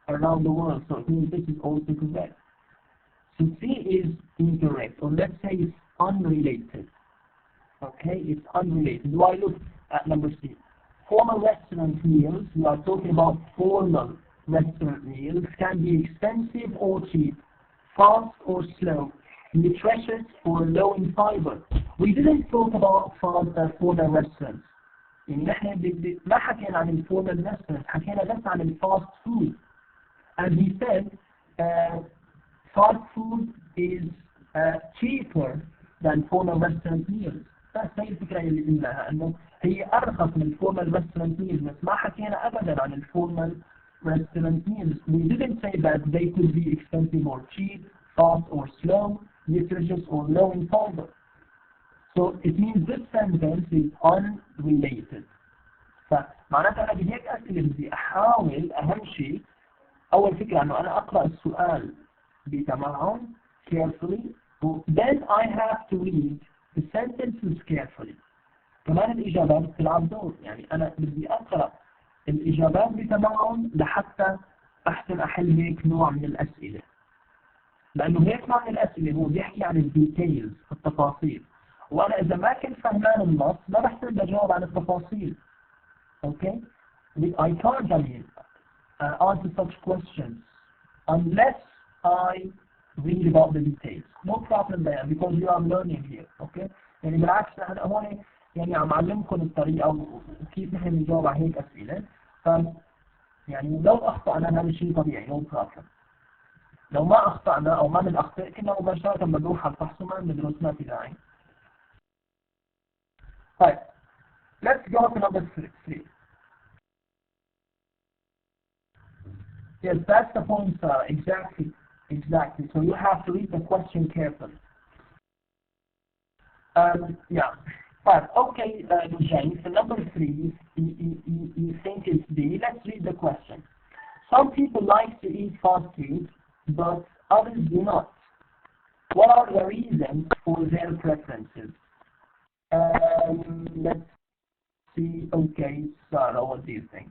around the world. So it means this is also correct. So C is incorrect, or let's say it's unrelated. Okay, it's unrelated. Why look at number C? Formal restaurant meals, we are talking about formal restaurant meals, can be expensive or cheap, fast or slow, nutritious or low in fiber. We didn't talk about formal restaurants. يعني نحن ما حكينا عن الفورمال ريستورانت، حكينا بس عن الفاست فود. And he said fast food is cheaper than formal restaurant meals. بس هي الفكرة اللي قلناها انه هي ارخص من الفورمال restaurant meals، بس ما حكينا ابدا عن الفورمال restaurant meals. We didn't say that they could be expensive or cheap, fast or slow, nutritious or low in fiber. So it means this sentence is unrelated. فمعناتها أنا بهيك أسئلة بدي أحاول أهم شيء أول فكرة إنه أنا أقرأ السؤال بتمعن carefully. Then I have to read the sentences carefully. كمان الإجابات بتلعب دور. يعني أنا بدي أقرأ الإجابات بتمعن لحتى أحسن أحل هيك نوع من الأسئلة. لأنه هيك نوع من الأسئلة هو بيحكي عن الديتيلز التفاصيل. وأنا إذا ما كنت فهمان النص ما بحسن بجاوب عن التفاصيل. Okay? I can't answer such questions unless I read about the details. No problem there because you are learning here. Okay? يعني بالعكس أنا هون يعني عم أعلمكم الطريقة وكيف نحن نجاوب على هيك أسئلة. يعني لو أخطأنا هذا شيء طبيعي no problem. لو ما أخطأنا أو ما بنخطئ كنا مباشرة بنروح على الفحص وما بندرس ما في داعي. طيب let's go to number 3. Yes, that's the point, sir. Exactly. So you have to read the question carefully. Yeah. But okay, James, so number 3, you think it's B. Let's read the question. Some people like to eat fast food, but others do not. What are the reasons for their preferences? Let's see. Okay, Sarah, what do you think?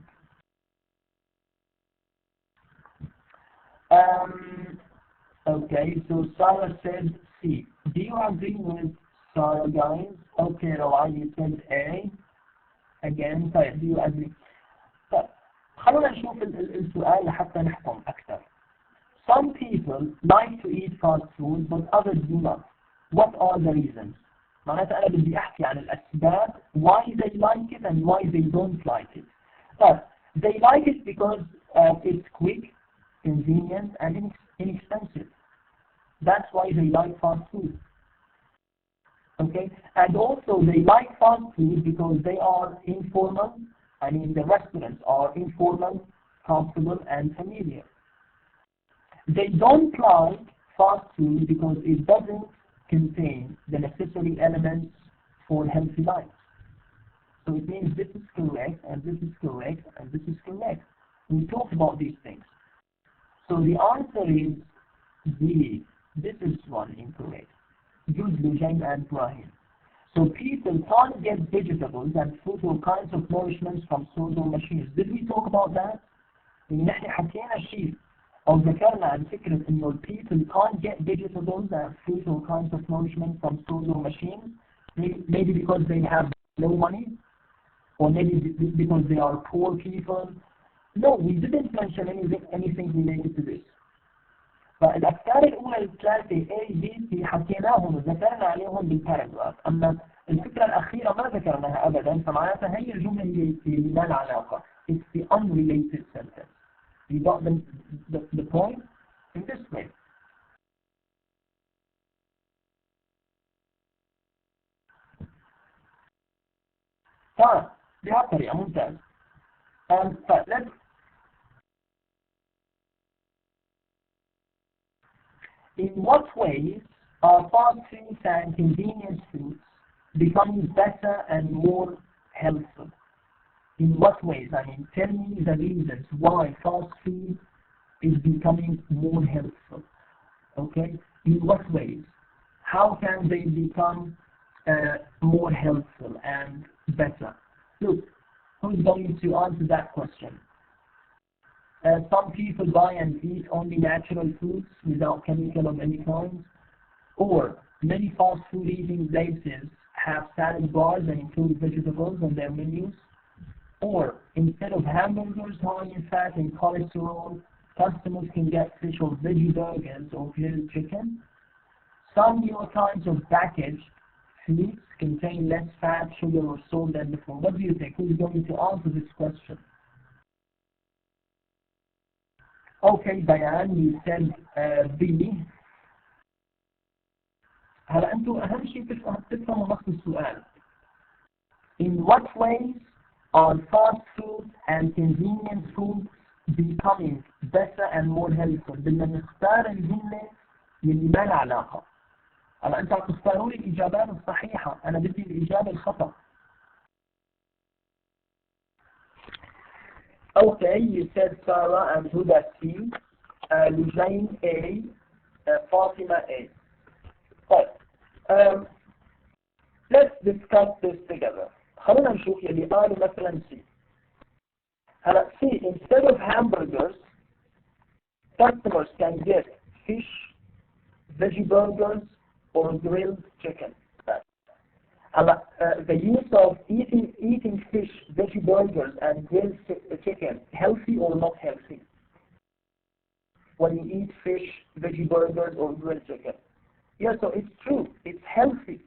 Okay, so Sarah said C. Do you agree with Sarah, guys? Okay, Rawai, you said A. Again, طيب, do you agree? طيب, خلونا نشوف السؤال حتى نحكم أكثر. Some people like to eat fast food, but others do not. What are the reasons? معناتها أنا بدي أحكي عن الأسباب why they like it and why they don't like it. But they like it because it's quick, convenient, and inexpensive. That's why they like fast food. Okay, and also they like fast food because they are informal. I mean, the restaurants are informal, comfortable, and familiar. They don't like fast food because it doesn't contain the necessary elements for healthy life. So it means this is correct, and this is correct, and this is correct. We talked about these things. So the answer is D. This is one incorrect. Good, Jane and Ibrahim. So people can't get vegetables and fruit or kinds of nourishments from stores or machines. Did we talk about that? نحن حكينا شيء أو ذكرنا عن فكرة إنه people can't get vegetables and fruit or kinds of nourishment from stores or machines. Maybe because they have no money, or maybe because they are poor people. No, we didn't mention anything related to this. فالأفكار الأولى الثلاثة A, B, C حكيناهم وذكرنا عليهم بالباراجراف، أما الفكرة الأخيرة ما ذكرناها أبدا، فمعناتها هي الجملة اللي ما لها علاقة. It's the unrelated sentence. You got the point? In this way. طيب بهالطريقة ممتاز. طيب in what ways are fast foods and convenience foods becoming better and more helpful? In what ways? I mean, tell me the reasons why fast food is becoming more helpful. Okay? In what ways? How can they become more helpful and better? Look, who's going to answer that question? Some people buy and eat only natural foods without chemical of any kind. Or many fast food eating places have salad bars and include vegetables on their menus. Or instead of hamburgers high in fat and cholesterol, customers can get fish or veggie burgers or grilled chicken. Some newer kinds of packaged foods contain less fat, sugar, or salt than before. What do you think? Who is going to answer this question? Okay, Diane, you said B. هلا أنتوا أهم شيء تفهموا نص السؤال. In what ways are fast food and convenience foods becoming better and more helpful? بدنا نختار الجملة اللي ما لها علاقة. هلا أنتوا هتختاروا لي الإجابات الصحيحة، أنا بدي الإجابة الخطأ. Okay, you said Sarah and Huda C, Lujain A, Fatima A. But let's discuss this together. خلونا نشوف يلي قالوا مثلا C. هلا C, instead of hamburgers, customers can get fish, veggie burgers, or grilled chicken. The use of eating fish, veggie burgers, and grilled chicken, healthy or not healthy? When you eat fish, veggie burgers, or grilled chicken. Yeah, so it's true. It's healthy.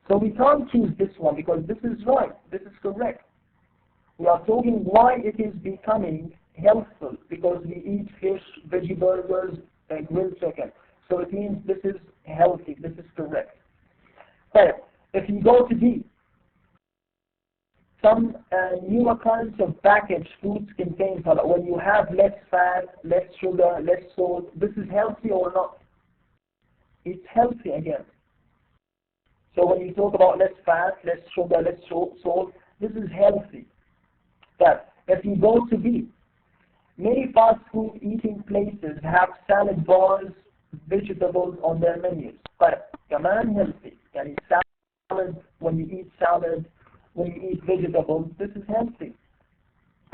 So we can't choose this one because this is right. This is correct. We are talking why it is becoming helpful because we eat fish, veggie burgers, and grilled chicken. So it means this is healthy. This is correct. But if you go to D, some newer kinds of packaged foods contain, when you have less fat, less sugar, less salt, this is healthy or not? It's healthy again. So when you talk about less fat, less sugar, less salt, this is healthy. But if you go to B, many fast food eating places have salad bars, vegetables on their menus. طيب كمان healthy يعني salad, when you eat salad, when you eat vegetables, this is healthy.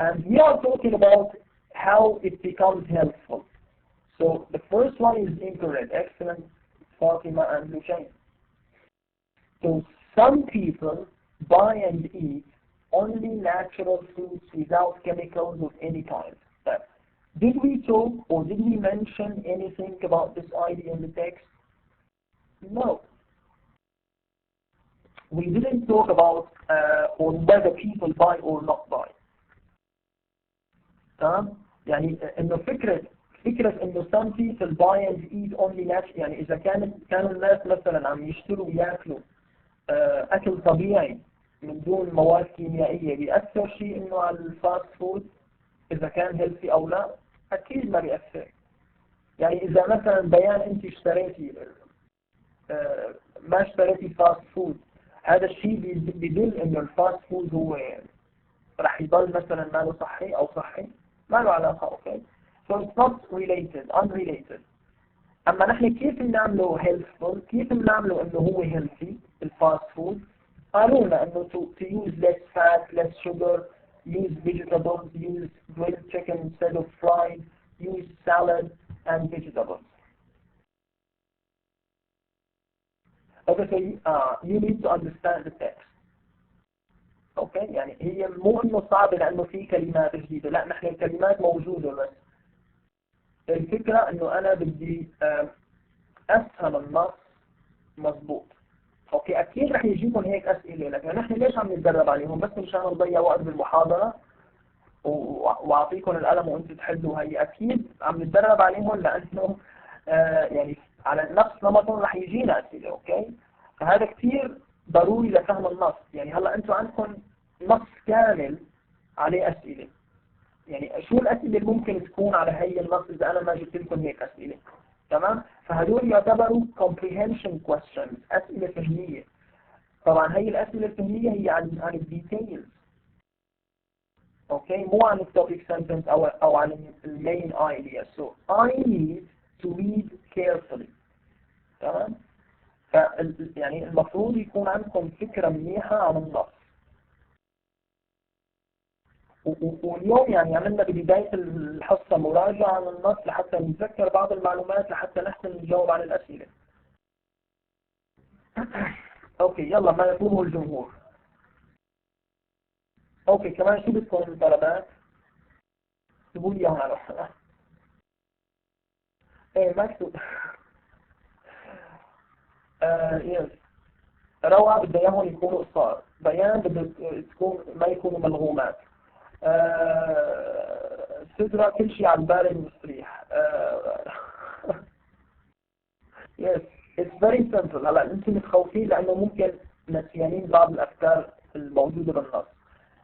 And we are talking about how it becomes helpful. So the first one is incorrect. Excellent, Fatima and Lushain. So some people buy and eat only natural foods without chemicals of any kind. But did we talk or did we mention anything about this idea in the text? No. We didn't talk about on whether people buy or not buy. تمام؟ يعني إنه فكرة إنه some people buy and eat only natural، يعني إذا كانوا الناس مثلا عم يشتروا وياكلوا أكل طبيعي من دون مواد كيميائية، بيأثر شيء إنه على الفاست فود إذا كان هيلثي أو لا؟ أكيد ما بيأثر. يعني إذا مثلا بيان أنت اشتريتي ما اشتريتي فاست فود، هذا الشيء بيدل إنه الفاست فود هو راح يضل مثلا ما له صحي أو صحي، ما له علاقة. أوكي. So it's not related, unrelated. أما نحن كيف بنعمله healthful، كيف بنعمله إنه هو healthy الفاست فود؟ قالوا لنا إنه to use less fat, less sugar, use vegetables, use grilled chicken instead of fried, use salad and vegetables. Okay, so you need to understand the text. اوكي، يعني هي مو انه صعبه لانه في كلمات جديده، لا نحن الكلمات موجوده، بس الفكره انه انا بدي افهم النص مضبوط. اوكي، اكيد رح يجيكم هيك اسئله، لكن نحن ليش عم نتدرب عليهم؟ بس مشان نضيع وقت بالمحاضره واعطيكم القلم وانتم تحلوا. هي اكيد عم نتدرب عليهم لانه يعني على نفس نمطهم رح يجينا اسئله. اوكي، فهذا كثير ضروري لفهم النص. يعني هلا انتم عندكم نص كامل عليه اسئله، يعني شو الاسئله اللي ممكن تكون على هي النص اذا انا ما جبت لكم هيك اسئله؟ تمام، فهدول يعتبروا comprehension questions، اسئله فهميه. طبعا هي الاسئله الفهميه هي عن الديتيلز، اوكي، مو عن التوبيك سنتنس او عن المين ايديا. So I need to read carefully. تمام، يعني المفروض يكون عندكم فكرة منيحة عن النص. واليوم يعني عملنا ببداية الحصة مراجعة عن النص لحتى نتذكر بعض المعلومات لحتى نحسن نجاوب عن الأسئلة. اوكي، يلا ما يطلبه الجمهور. اوكي، كمان شو بدكم من طلبات؟ اكتبوا لي اياهم على الحلقة. ايه مكتوب. يس، روعة بدها اياهم يكونوا قصار، بيان بدها تكون ما يكونوا ملغومات. سدرة كل شيء على البال المستريح. yes, it's very simple. هلا انتم متخوفين لانه ممكن نسيانين بعض الافكار الموجودة بالنص،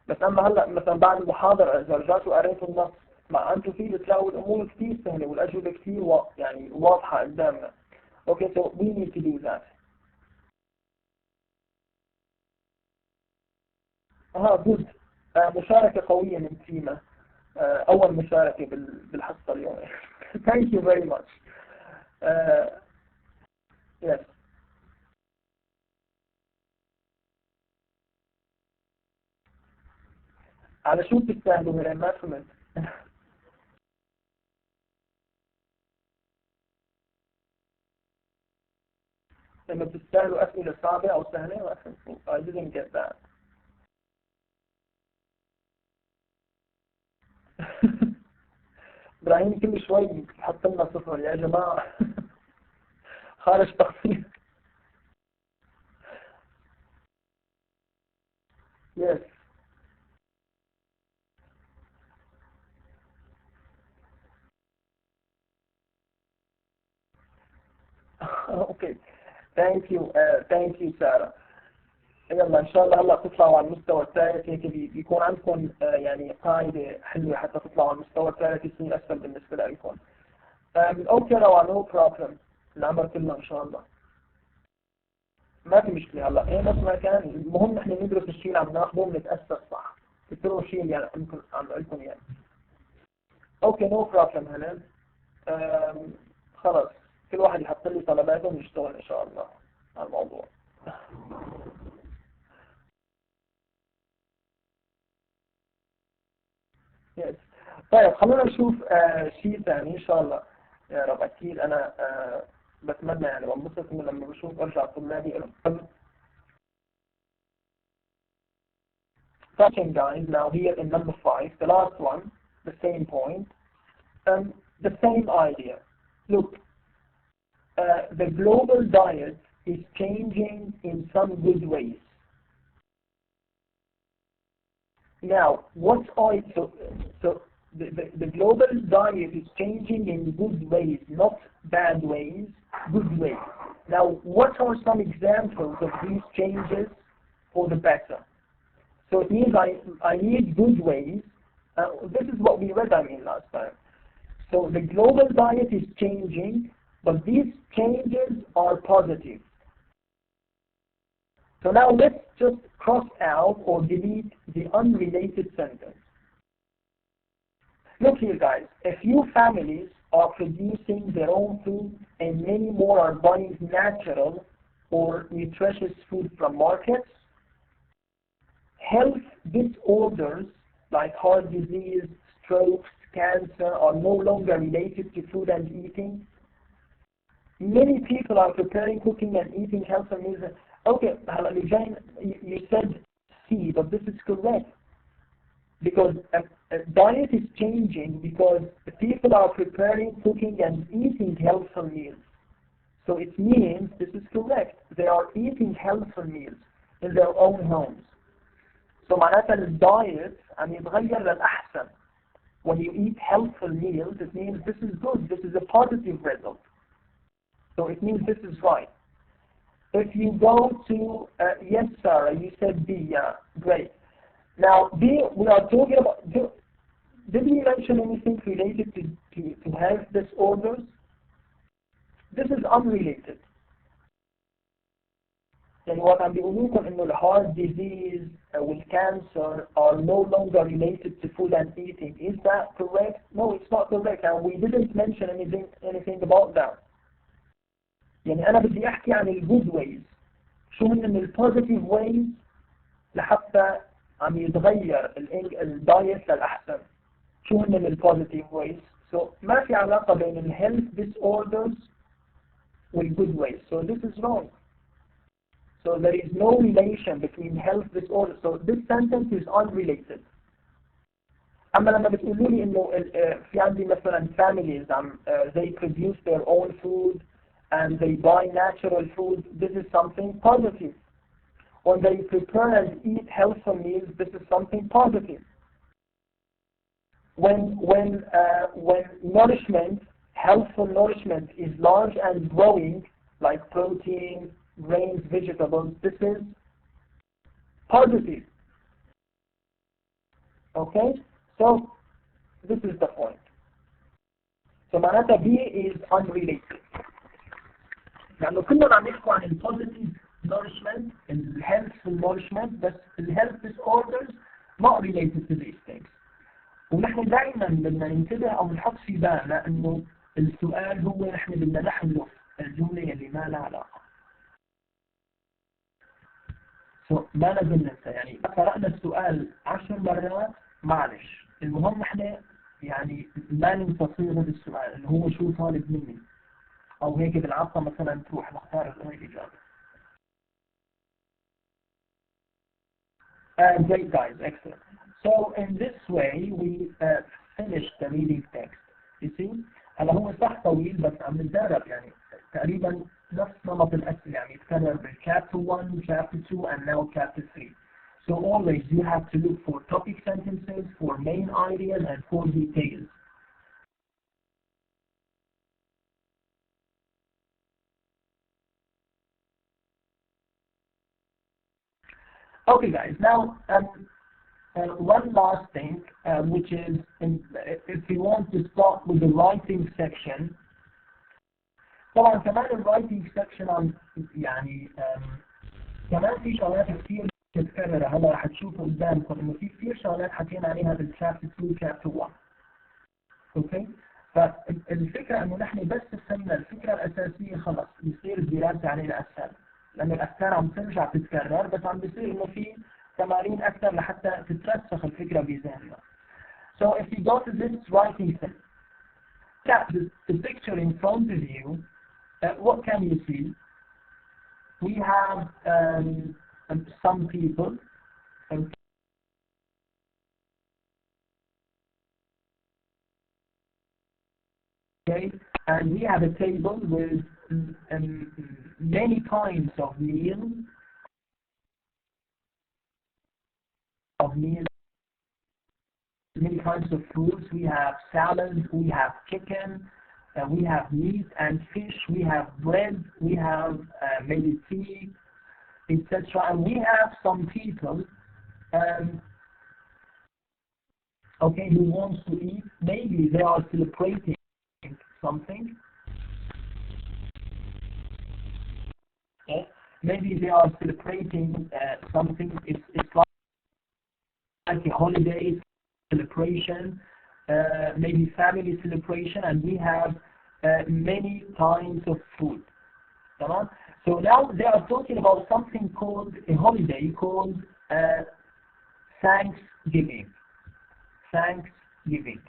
بس اما هلا مثلا بعد المحاضرة اذا رجعتوا قريتوا النص مع انتم فيه بتلاقوا الامور كثير سهلة والاجوبة كثير يعني واضحة قدامنا. Okay, so we need to do that. good. مشاركة قوية من تيمة. أول مشاركة بالحصة اليوم. Thank you very much. Yes. على شو بتستاهلوا هلأ؟ ما فهمت. لما بتستاهلوا أسئلة صعبة أو سهلة؟ ما فهمت. I didn't get that. إبراهيم كل شوي بحط لنا صفر يا جماعة. خارج تقصير. Yes. Okay. Thank you سارة. يلا إن شاء الله هلا تطلعوا على المستوى الثالث، هيك بيكون عندكم يعني قاعدة حلوة حتى تطلعوا على المستوى الثالث يصير أسهل بالنسبة لكم. أوكي روعة، نو بروبلم، العمر كله إن شاء الله ما في مشكلة. هلا إيه بس ما كان المهم نحن ندرس الشيء اللي عم ناخذه ونتأسس صح، تكتبوا الشيء اللي يعني عم لكم يعني. أوكي نو بروبلم هلا. خلص كل واحد يحط لي طلباته ونشتغل إن شاء الله على الموضوع. yes. طيب خلونا نشوف شيء ثاني إن شاء الله يا رب. أكيد أنا بتمنى يعني بنبسط لما بشوف أرجع طلابي لهم. Guys, now here in number 5, the last one, the same point, the same idea. Look, the global diet is changing in some good ways. Now, so the global diet is changing in good ways, not bad ways, good ways. Now, what are some examples of these changes for the better? So it means I need good ways. This is what we read, last time. So the global diet is changing, but these changes are positive. So now let's just cross out or delete the unrelated sentence. Look here, guys. A few families are producing their own food and many more are buying natural or nutritious food from markets. Health disorders like heart disease, strokes, cancer are no longer related to food and eating. Many people are preparing, cooking and eating healthy meals. Okay, you said C, but this is correct. Because a diet is changing because the people are preparing, cooking and eating healthy meals. So it means, this is correct, they are eating healthy meals in their own homes. So معناتها الدايت يتغير للأحسن. When you eat healthy meals, it means this is good, this is a positive result. So it means this is right. If you go to, yes Sarah, you said B, yeah, great. Now B, we are talking about, did we mention anything related to health disorders? This is unrelated. يعني what I'm بيقولوكم إنه heart disease cancer are no longer related to food and eating. Is that correct? No, it's not correct, and we didn't mention anything about that. يعني أنا بدي أحكي عن good ways. شو هن positive ways لحتى عم يتغير الدايت للأحسن. شو هن positive ways. So ما في علاقة بين health disorders good ways. So this is wrong. So there is no relation between health disorders. So this sentence is unrelated. أما لما بتقولوا لي إنه في عندي مثلا families they produce their own food and they buy natural food, this is something positive. When they prepare and eat healthy meals, this is something positive. When nourishment, healthful nourishment is large and growing, like protein, grains, vegetables, this is positive. Okay? So, this is the point. So, معناتها B is unrelated. لأنه كنا عم نحكي عن positive nourishment, healthful nourishment, بس health disorders not related to these things. ونحن دائما بدنا ننتبه أو نحط في بالنا إنه السؤال هو نحن بدنا نحذف الجملة اللي ما لها علاقة. ما لازم ننسى يعني قرأنا السؤال 10 مرات معلش المهم احنا يعني ما ننسى صيغة السؤال اللي هو شو طالب مني او هيك بالعصا مثلا تروح نختار الإجابة. Great guys, excellent. So in this way we finished the reading text. You see? هلا هو صح طويل بس عم نتدرب يعني تقريبا نفس نمط الأسئلة يعني يتكرر بالchapter 1, chapter 2 and now chapter 3. So always you have to look for topic sentences, for main ideas and for details. Okay guys, now one last thing which is if we want to start with the writing section. طبعا كمان الرايتنج سكشن عن يعني كمان في شغلات كثير متكررة هلا رح تشوفوا قدامكم انه في كثير شغلات حكينا عليها بالشابتر 2 chapter 1. اوكي فالفكرة إنه نحن بس فهمنا الفكرة الأساسية خلص يصير الدراسة علينا أسهل، لأن الأفكار عم ترجع تتكرر، بس عم بيصير إنه في تمارين أكثر لحتى تترسخ الفكرة بذهننا. So if you go to this writing set, the picture in front of you, what can you see? We have some people. Okay, and we have a table with many kinds of meals, many kinds of foods. We have salad, we have chicken, we have meat and fish, we have bread, we have maybe tea, etc. And we have some people, okay, who wants to eat. Maybe they are celebrating something. Okay? Maybe they are celebrating something. It's like a holiday celebration, maybe family celebration, and we have many kinds of food. So now they are talking about something called a holiday called Thanksgiving. Thanksgiving.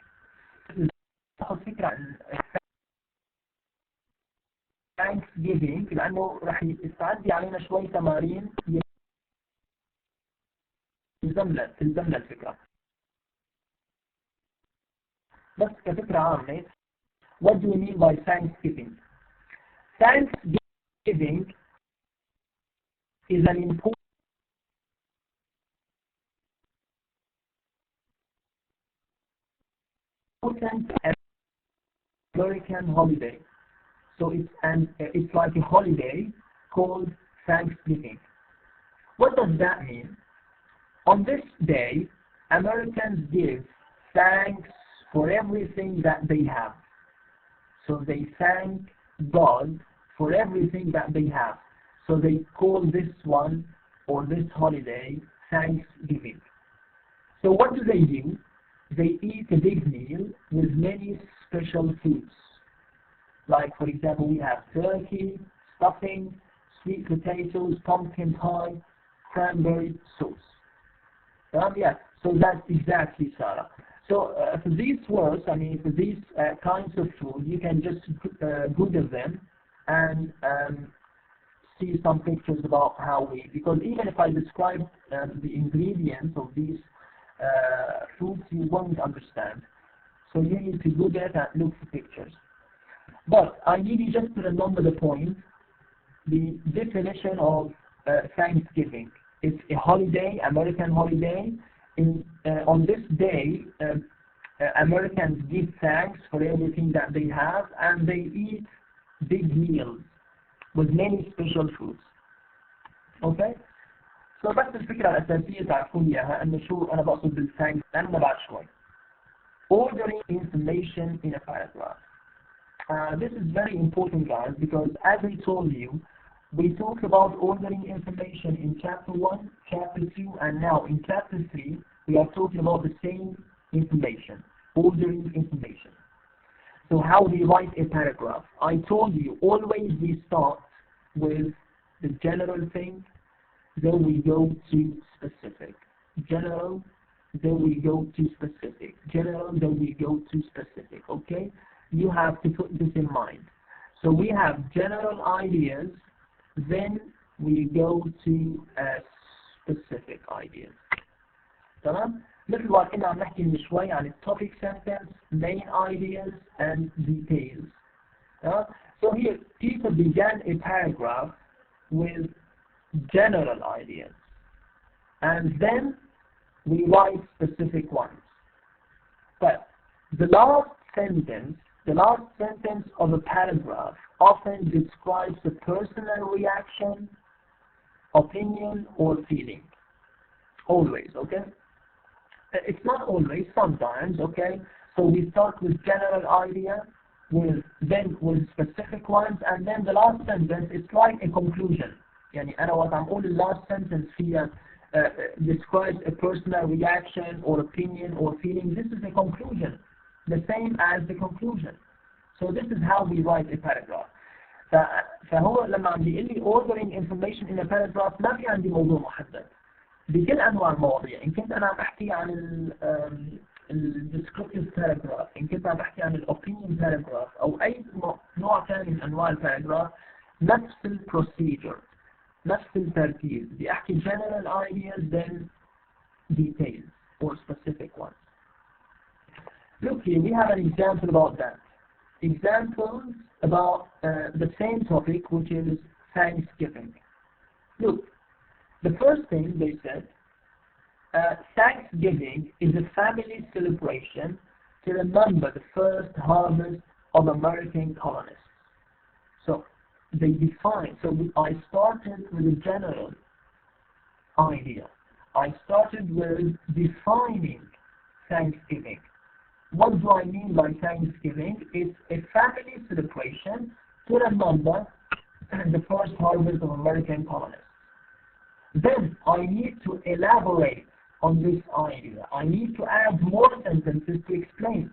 Thanksgiving لأنه راح يستعدي علينا شوي تمارين تلزمنا الفكرة. بس كفكرة عامة, what do we mean by Thanksgiving? Thanksgiving is an important American holiday. So it's like a holiday called Thanksgiving. What does that mean? On this day, Americans give thanks for everything that they have. So they thank God for everything that they have. So they call this one or this holiday Thanksgiving. So what do? They eat a big meal with many special foods. Like, for example, we have turkey, stuffing, sweet potatoes, pumpkin pie, cranberry sauce. Yeah, so that's exactly, Sarah. So for these words, for these kinds of food, you can just Google them and see some pictures about how because even if I describe the ingredients of these foods, you won't understand. So you need to Google it and look for pictures. But I need you just to remember the point, the definition of Thanksgiving. It's a holiday, American holiday. On this day, Americans give thanks for everything that they have, and they eat big meals with many special foods. Okay? So بس الفكرة الأساسية تعرفون إياها أن شو أنا بقصد بالتhanks أنا بعد شوي. Ordering information in a paragraph. This is very important, guys, because as I told you, we talked about ordering information in chapter 1, chapter 2, and now in chapter 3, we are talking about the same information, ordering information. So how do you write a paragraph? I told you, always we start with the general thing, then we go to specific. General, then we go to specific. General, then we go to specific, okay? You have to put this in mind. So we have general ideas, then we go to specific ideas. تمام؟ مثل ما كنا عم نحكي من شوي عن topic sentence, main ideas, and details. So here, people began a paragraph with general ideas, and then we write specific ones. But the last sentence of a paragraph often describes a personal reaction, opinion, or feeling. Always, okay? It's not always, sometimes, okay? So we start with general idea, then with specific ones, and then the last sentence, it's like a conclusion. يعني أنا وقت عم أقول the last sentence here describes a personal reaction or opinion or feeling. This is a conclusion. the same as the conclusion. So this is how we write a paragraph. فهو لما عم بيقول لي ordering information in a paragraph ما في عندي موضوع محدد بكل انواع المواضيع. ان كنت انا عم بحكي عن ال descriptive paragraph، ان كنت عم بحكي عن ال opinion paragraph او اي نوع ثاني من انواع الباراجراف، نفس البروسيجر، نفس الترتيب. بدي احكي general ideas then details or specific ones. Look here, we have an example about that. Examples about the same topic, which is Thanksgiving. Look, the first thing they said, Thanksgiving is a family celebration to remember the first harvest of American colonists. So they define, so I started with a general idea. I started with defining Thanksgiving. What do I mean by Thanksgiving? It's a family celebration to remember the first harvest of American colonists. Then I need to elaborate on this idea. I need to add more sentences to explain.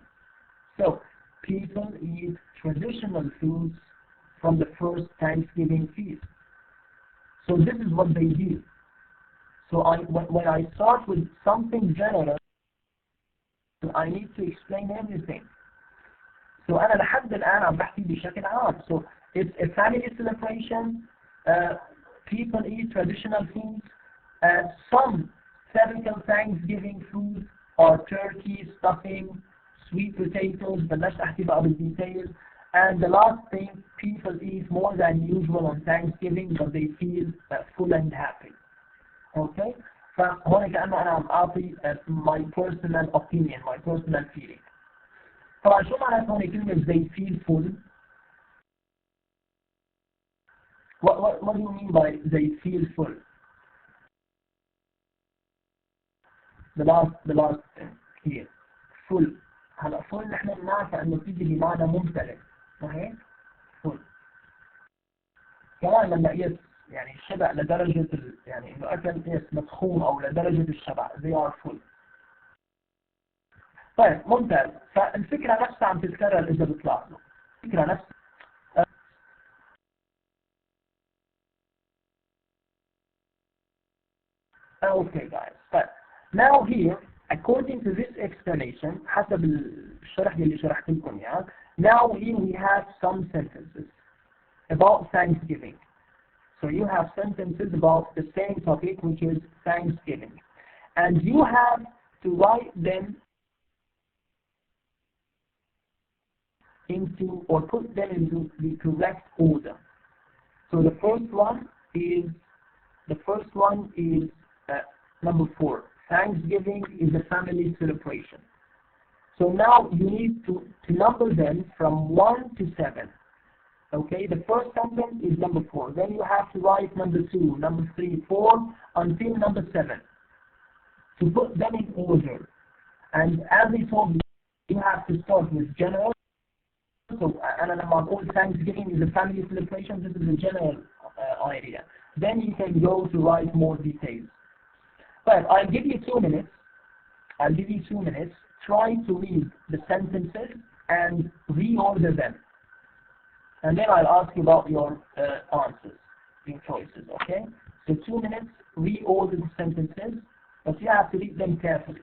So, people eat traditional foods from the first Thanksgiving feast. So this is what they do. So when I start with something general, I need to explain everything. So أنا لحد الآن عم بحكي بشكل عام. So it's a family celebration. People eat traditional foods. Some typical Thanksgiving foods are turkey, stuffing, sweet potatoes. بلشت أحكي بقى بالديتيل. And the last thing, people eat more than usual on Thanksgiving, but they feel full and happy. Okay? فهون كأنه أنا عم أعطي my personal opinion, my personal feeling. طبعا شو معنات هون كلمة they feel full؟ What do you mean by they feel full? The last here. Full. هلا full نحن بنعرف إنه بتيجي بمعنى ممتلئ. صحيح؟ full. كمان لما قيس يعني الشبع لدرجة يعني إنه أكل قيس مضخوم أو لدرجة الشبع they are full. طيب ممتاز. فالفكرة نفسها عم تتكرر إذا بتلاحظوا. الفكرة نفسها. Okay guys. But now here, according to this explanation, حسب الشرح اللي شرحت لكم إياه, now here we have some sentences about Thanksgiving. So you have sentences about the same topic, which is Thanksgiving. And you have to write them into, or put them into the correct order. So the first one is number 4. Thanksgiving is a family celebration. So now you need to number them from 1 to 7. Okay, the first sentence is number 4. Then you have to write number 2, number 3, 4, until number 7. To put them in order. And as I told you, you have to start with general. So, and about all Thanksgiving is a family celebration. This is a general idea. Then you can go to write more details. But I'll give you 2 minutes. Try to read the sentences and reorder them. And then I'll ask you about your answers, your choices, okay? So 2 minutes, reorder the sentences, but you have to read them carefully.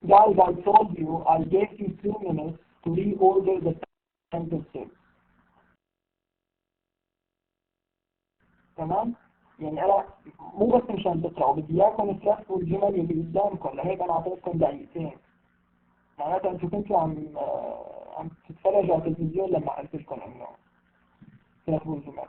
Guys, I told you, I gave you 2 minutes to reorder the sentences. تمام؟ يعني أنا مو بس مشان تقرأوا، بدي إياكم ترتبوا الجمل اللي قدامكم، لهيك أنا أعطيتكم دقيقتين. معناتها أنتوا كنتوا عم تتفرجوا على التلفزيون لما قلت لكم إنه ترتبوا الجمل.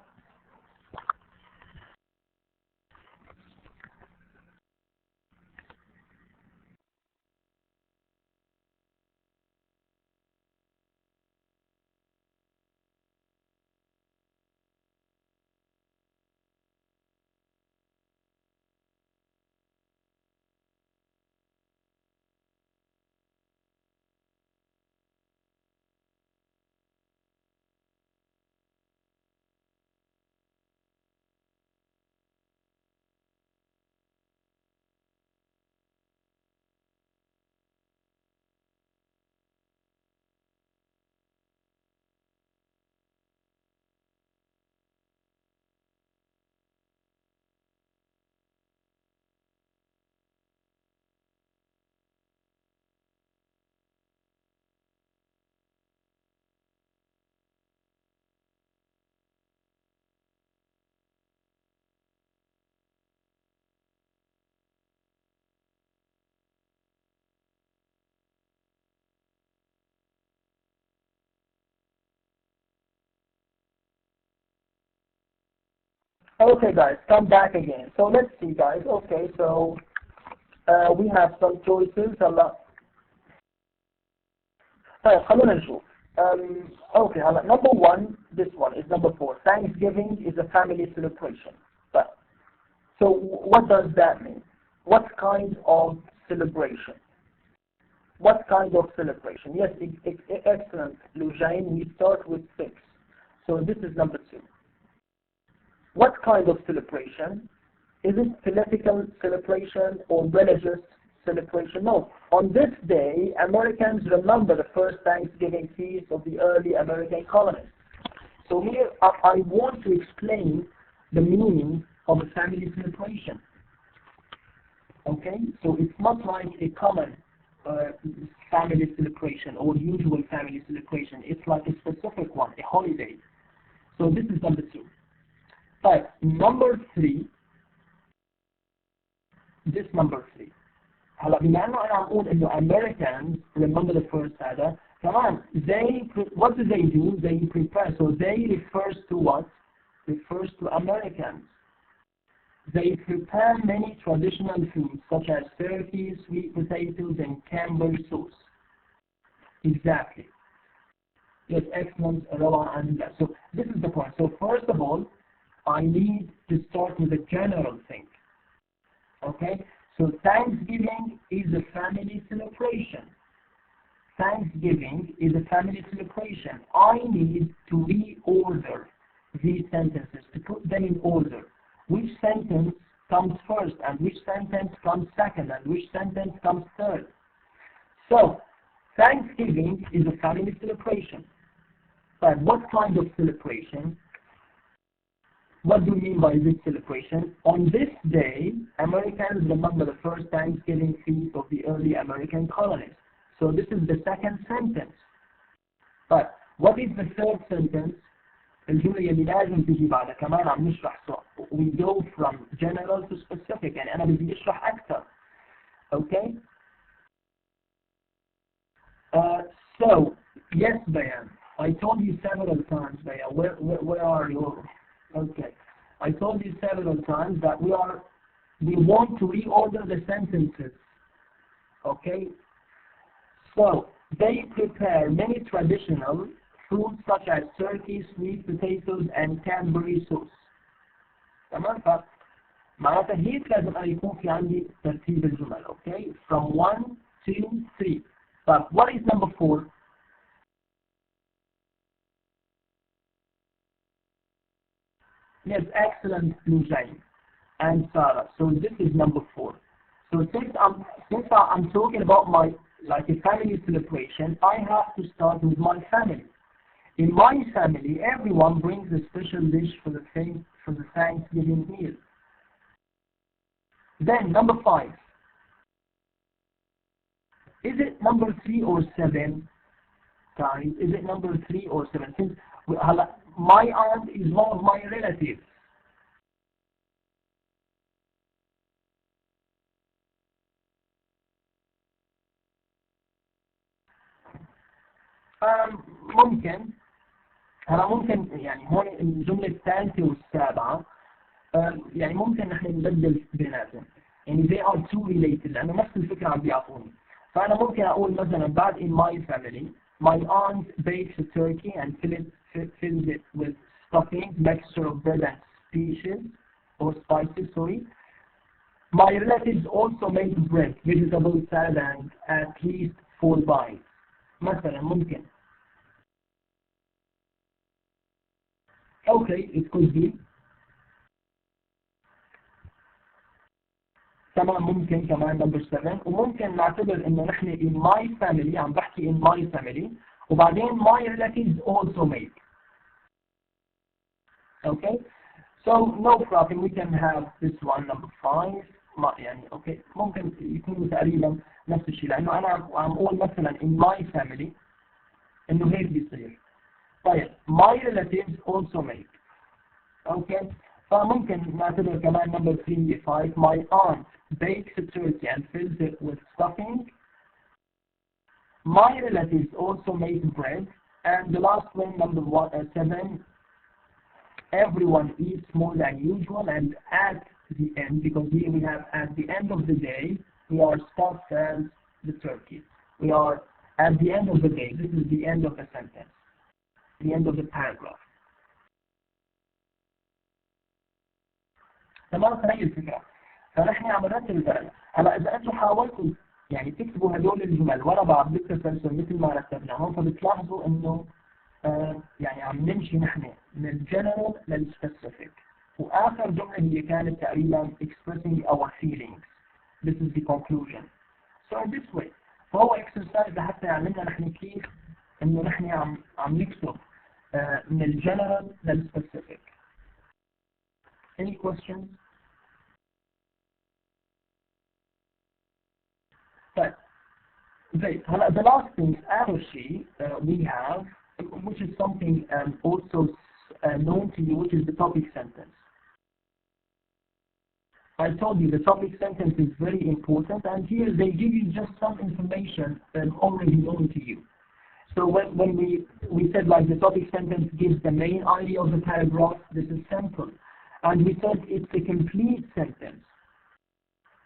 Okay guys, come back again. So let's see guys. Okay, so we have some choices. طيب خلونا نشوف. Okay, number 1, this one is number 4. Thanksgiving is a family celebration. But so what does that mean? What kind of celebration? What kind of celebration? Yes, excellent, Lujain. We start with 6. So this is number 2. What kind of celebration? Is it political celebration or religious celebration? No. On this day, Americans remember the first Thanksgiving feast of the early American colonists. So here I want to explain the meaning of a family celebration. Okay? So it's not like a common family celebration or usual family celebration. It's like a specific one, a holiday. So this is number 2. But number 3, this number 3. هلا بما انه انا عم اقول انه Americans remember the first هذا كمان what do? They prepare. So they refers to what? Refers to Americans. They prepare many traditional foods such as turkey, sweet potatoes, and cranberry sauce. Exactly. Yes, excellent, Rawa, and so this is the point. So first of all, I need to start with a general thing. Okay? So Thanksgiving is a family celebration. Thanksgiving is a family celebration. I need to reorder these sentences, to put them in order. Which sentence comes first, and which sentence comes second, and which sentence comes third. So, Thanksgiving is a family celebration. But what kind of celebration? What do you mean by this celebration? On this day, Americans remember the first Thanksgiving feast of the early American colonists. So this is the second sentence. But what is the third sentence? الجملة اللي لازم تجي بعدها كمان عم نشرح. So we go from general to specific. يعني أنا بدي أشرح أكثر. Okay? So yes, Bayan. I told you several times, Bayan. Where are you? Okay. I told you several times that we want to reorder the sentences. Okay? So, they prepare many traditional foods such as turkey, sweet potatoes, and cranberry sauce. تمام؟ معناتها هيك لازم أن يكون في عندي ترتيب الجمل. Okay? From 1, 2, 3. But what is number 4? Yes, excellent, Lujain and Sarah. So this is number 4. So since I'm talking about like a family celebration, I have to start with my family. In my family, everyone brings a special dish for the Thanksgiving meal. Then number 5. Is it number 3 or 7, guys? Is it number 3 or 7? Since my aunt is one of my relatives. ممكن يعني هون الجملة الثالثة والسابعة يعني ممكن نحن نبدل بيناتهم، يعني they are two related لأنه نفس الفكرة عم بيعطوني. فأنا ممكن أقول مثلا بعد in my family my aunt bakes a turkey and fills it with stuffing, mixture of bread and spices, sorry. My relatives also make bread, vegetable salad and at least 4 bites. مثلا ممكن. Okay, it could be. كمان ممكن كمان number 7 وممكن نعتبر انه نحن in my family عم بحكي in my family وبعدين my relatives also make. Okay, so no problem, we can have this one number 5 يعني اوكي ممكن يكونوا تقريبا نفس الشيء لانه انا عم اقول مثلا in my family انه هيك بيصير. طيب my relatives also make. Okay, فممكن نعتبر كمان number 3 5 my aunt bakes a turkey and fills it with stuffing. My relatives also make bread. And the last one, number 7, everyone eats more than usual. And at the end, because here we have at the end of the day, we are stuffed as the turkey. We are at the end of the day. This is the end of the sentence, the end of the paragraph. تمام هي الفكرة. فنحن عم نرتب البلد. هلا إذا أنتم حاولتوا يعني تكتبوا هدول الجمل ورا بعض بالتسلسل مثل ما رتبناهم فبتلاحظوا إنه يعني عم نمشي نحن من الجنرال للسبيسيفيك. وآخر جملة هي كانت تقريبا expressing our feelings. This is the conclusion. So in this way فهو exercise لحتى يعلمنا نحن كيف إنه نحن عم نكتب من الجنرال للسبيسيفيك. Any questions? But great. The last thing, actually, we have, which is something also known to you, which is the topic sentence. I told you the topic sentence is very important, and here they give you just some information already known to you. So when we said like the topic sentence gives the main idea of the paragraph, this is simple. And we said it's a complete sentence.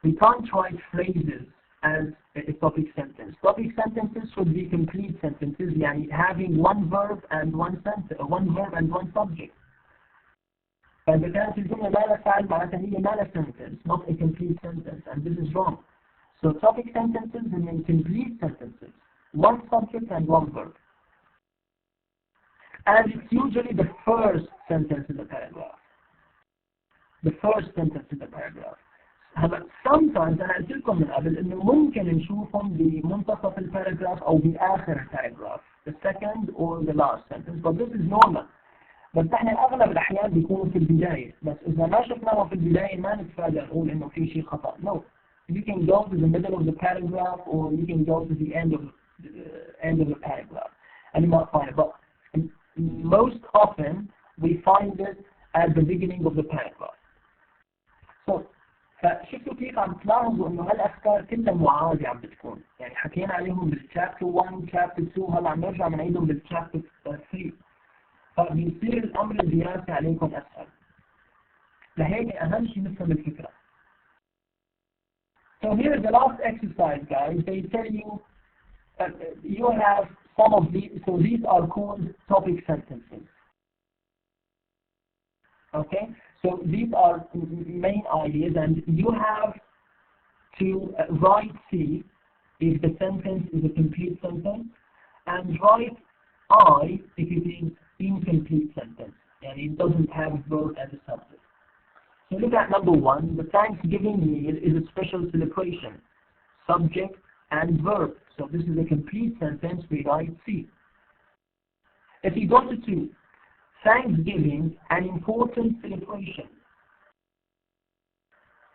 We can't write phrases as a topic sentence. Topic sentences should be complete sentences, يعني having one verb and one subject. فإذا كانت الجملة ما لها فعل معناتها هي ما لها sentence, not a complete sentence, and this is wrong. So topic sentences mean complete sentences, one subject and one verb. And it's usually the first sentence in the paragraph. The first sentence in the paragraph. Sometimes أنا قلت لكم من قبل إنه ممكن نشوفهم بمنتصف الباراجراف أو بآخر الباراجراف, the second or the last sentence, but this is normal. بس احنا أغلب الأحيان بيكونوا في البداية, بس إذا ما شفناهم في البداية ما نتفادى نقول إنه في شيء خطأ. No, you can go to the middle of the paragraph or you can go to the end of the paragraph, and you might find it. But most often we find it at the beginning of the paragraph. So فشفتوا كيف عم تلاحظوا انه هالافكار كلها معادة عم بتكون، يعني حكينا عليهم بالشابتر 1 شابتر 2 هلا عم نرجع بنعيدهم بالشابتر 3، فبيصير الامر الدراسي عليكم اسهل. لهيك اهم شيء نفهم الفكرة. So here is the last exercise, guys. They tell you you have some of these, so these are called topic sentences. Okay, so these are main ideas, and you have to write C if the sentence is a complete sentence, and write I if it is incomplete sentence, and it doesn't have verb as a subject. So look at number 1. The Thanksgiving meal is a special celebration. Subject and verb. So this is a complete sentence. We write C. If you go to 2. Thanksgiving, an important celebration.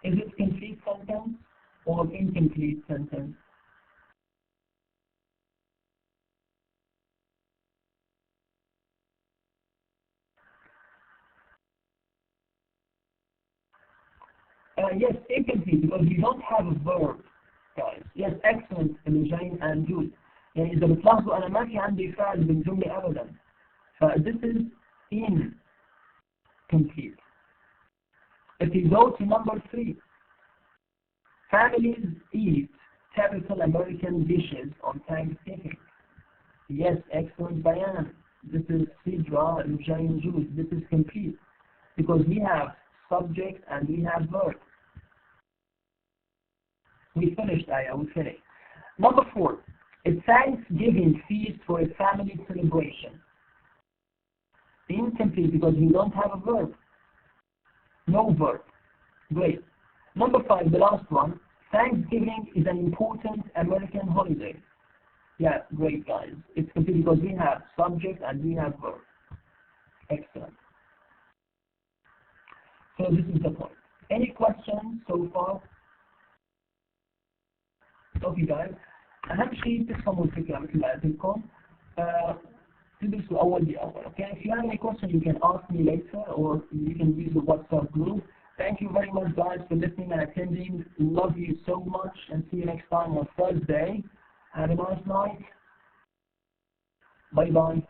Is it complete sentence or incomplete sentence? Yes, incomplete because you don't have a verb guys. Yes, excellent جين and good. يعني إذا بتلاحظوا أنا ما في عندي فعل بالجملة أبدا. This is incomplete. If you go to number 3, families eat typical American dishes on Thanksgiving. Yes, excellent Bayan. This is Sidra and Jain Jews. This is complete because we have subject and we have verb. We finished, Aya, we finished. Number 4, a Thanksgiving feast for a family celebration. Incomplete because we don't have a verb. No verb. Great. Number 5, the last one. Thanksgiving is an important American holiday. Yeah, great guys. It's complete because we have subject and we have verb. Excellent. So this is the point. Any questions so far? Okay guys. أهم شيء تفهموا الفكرة مثل ما قلت لكم. تدرسوا أول بأول. Okay. If you have any question, you can ask me later, or you can use the WhatsApp group. Thank you very much, guys, for listening and attending. Love you so much, and see you next time on Thursday. Have a nice night. Bye bye.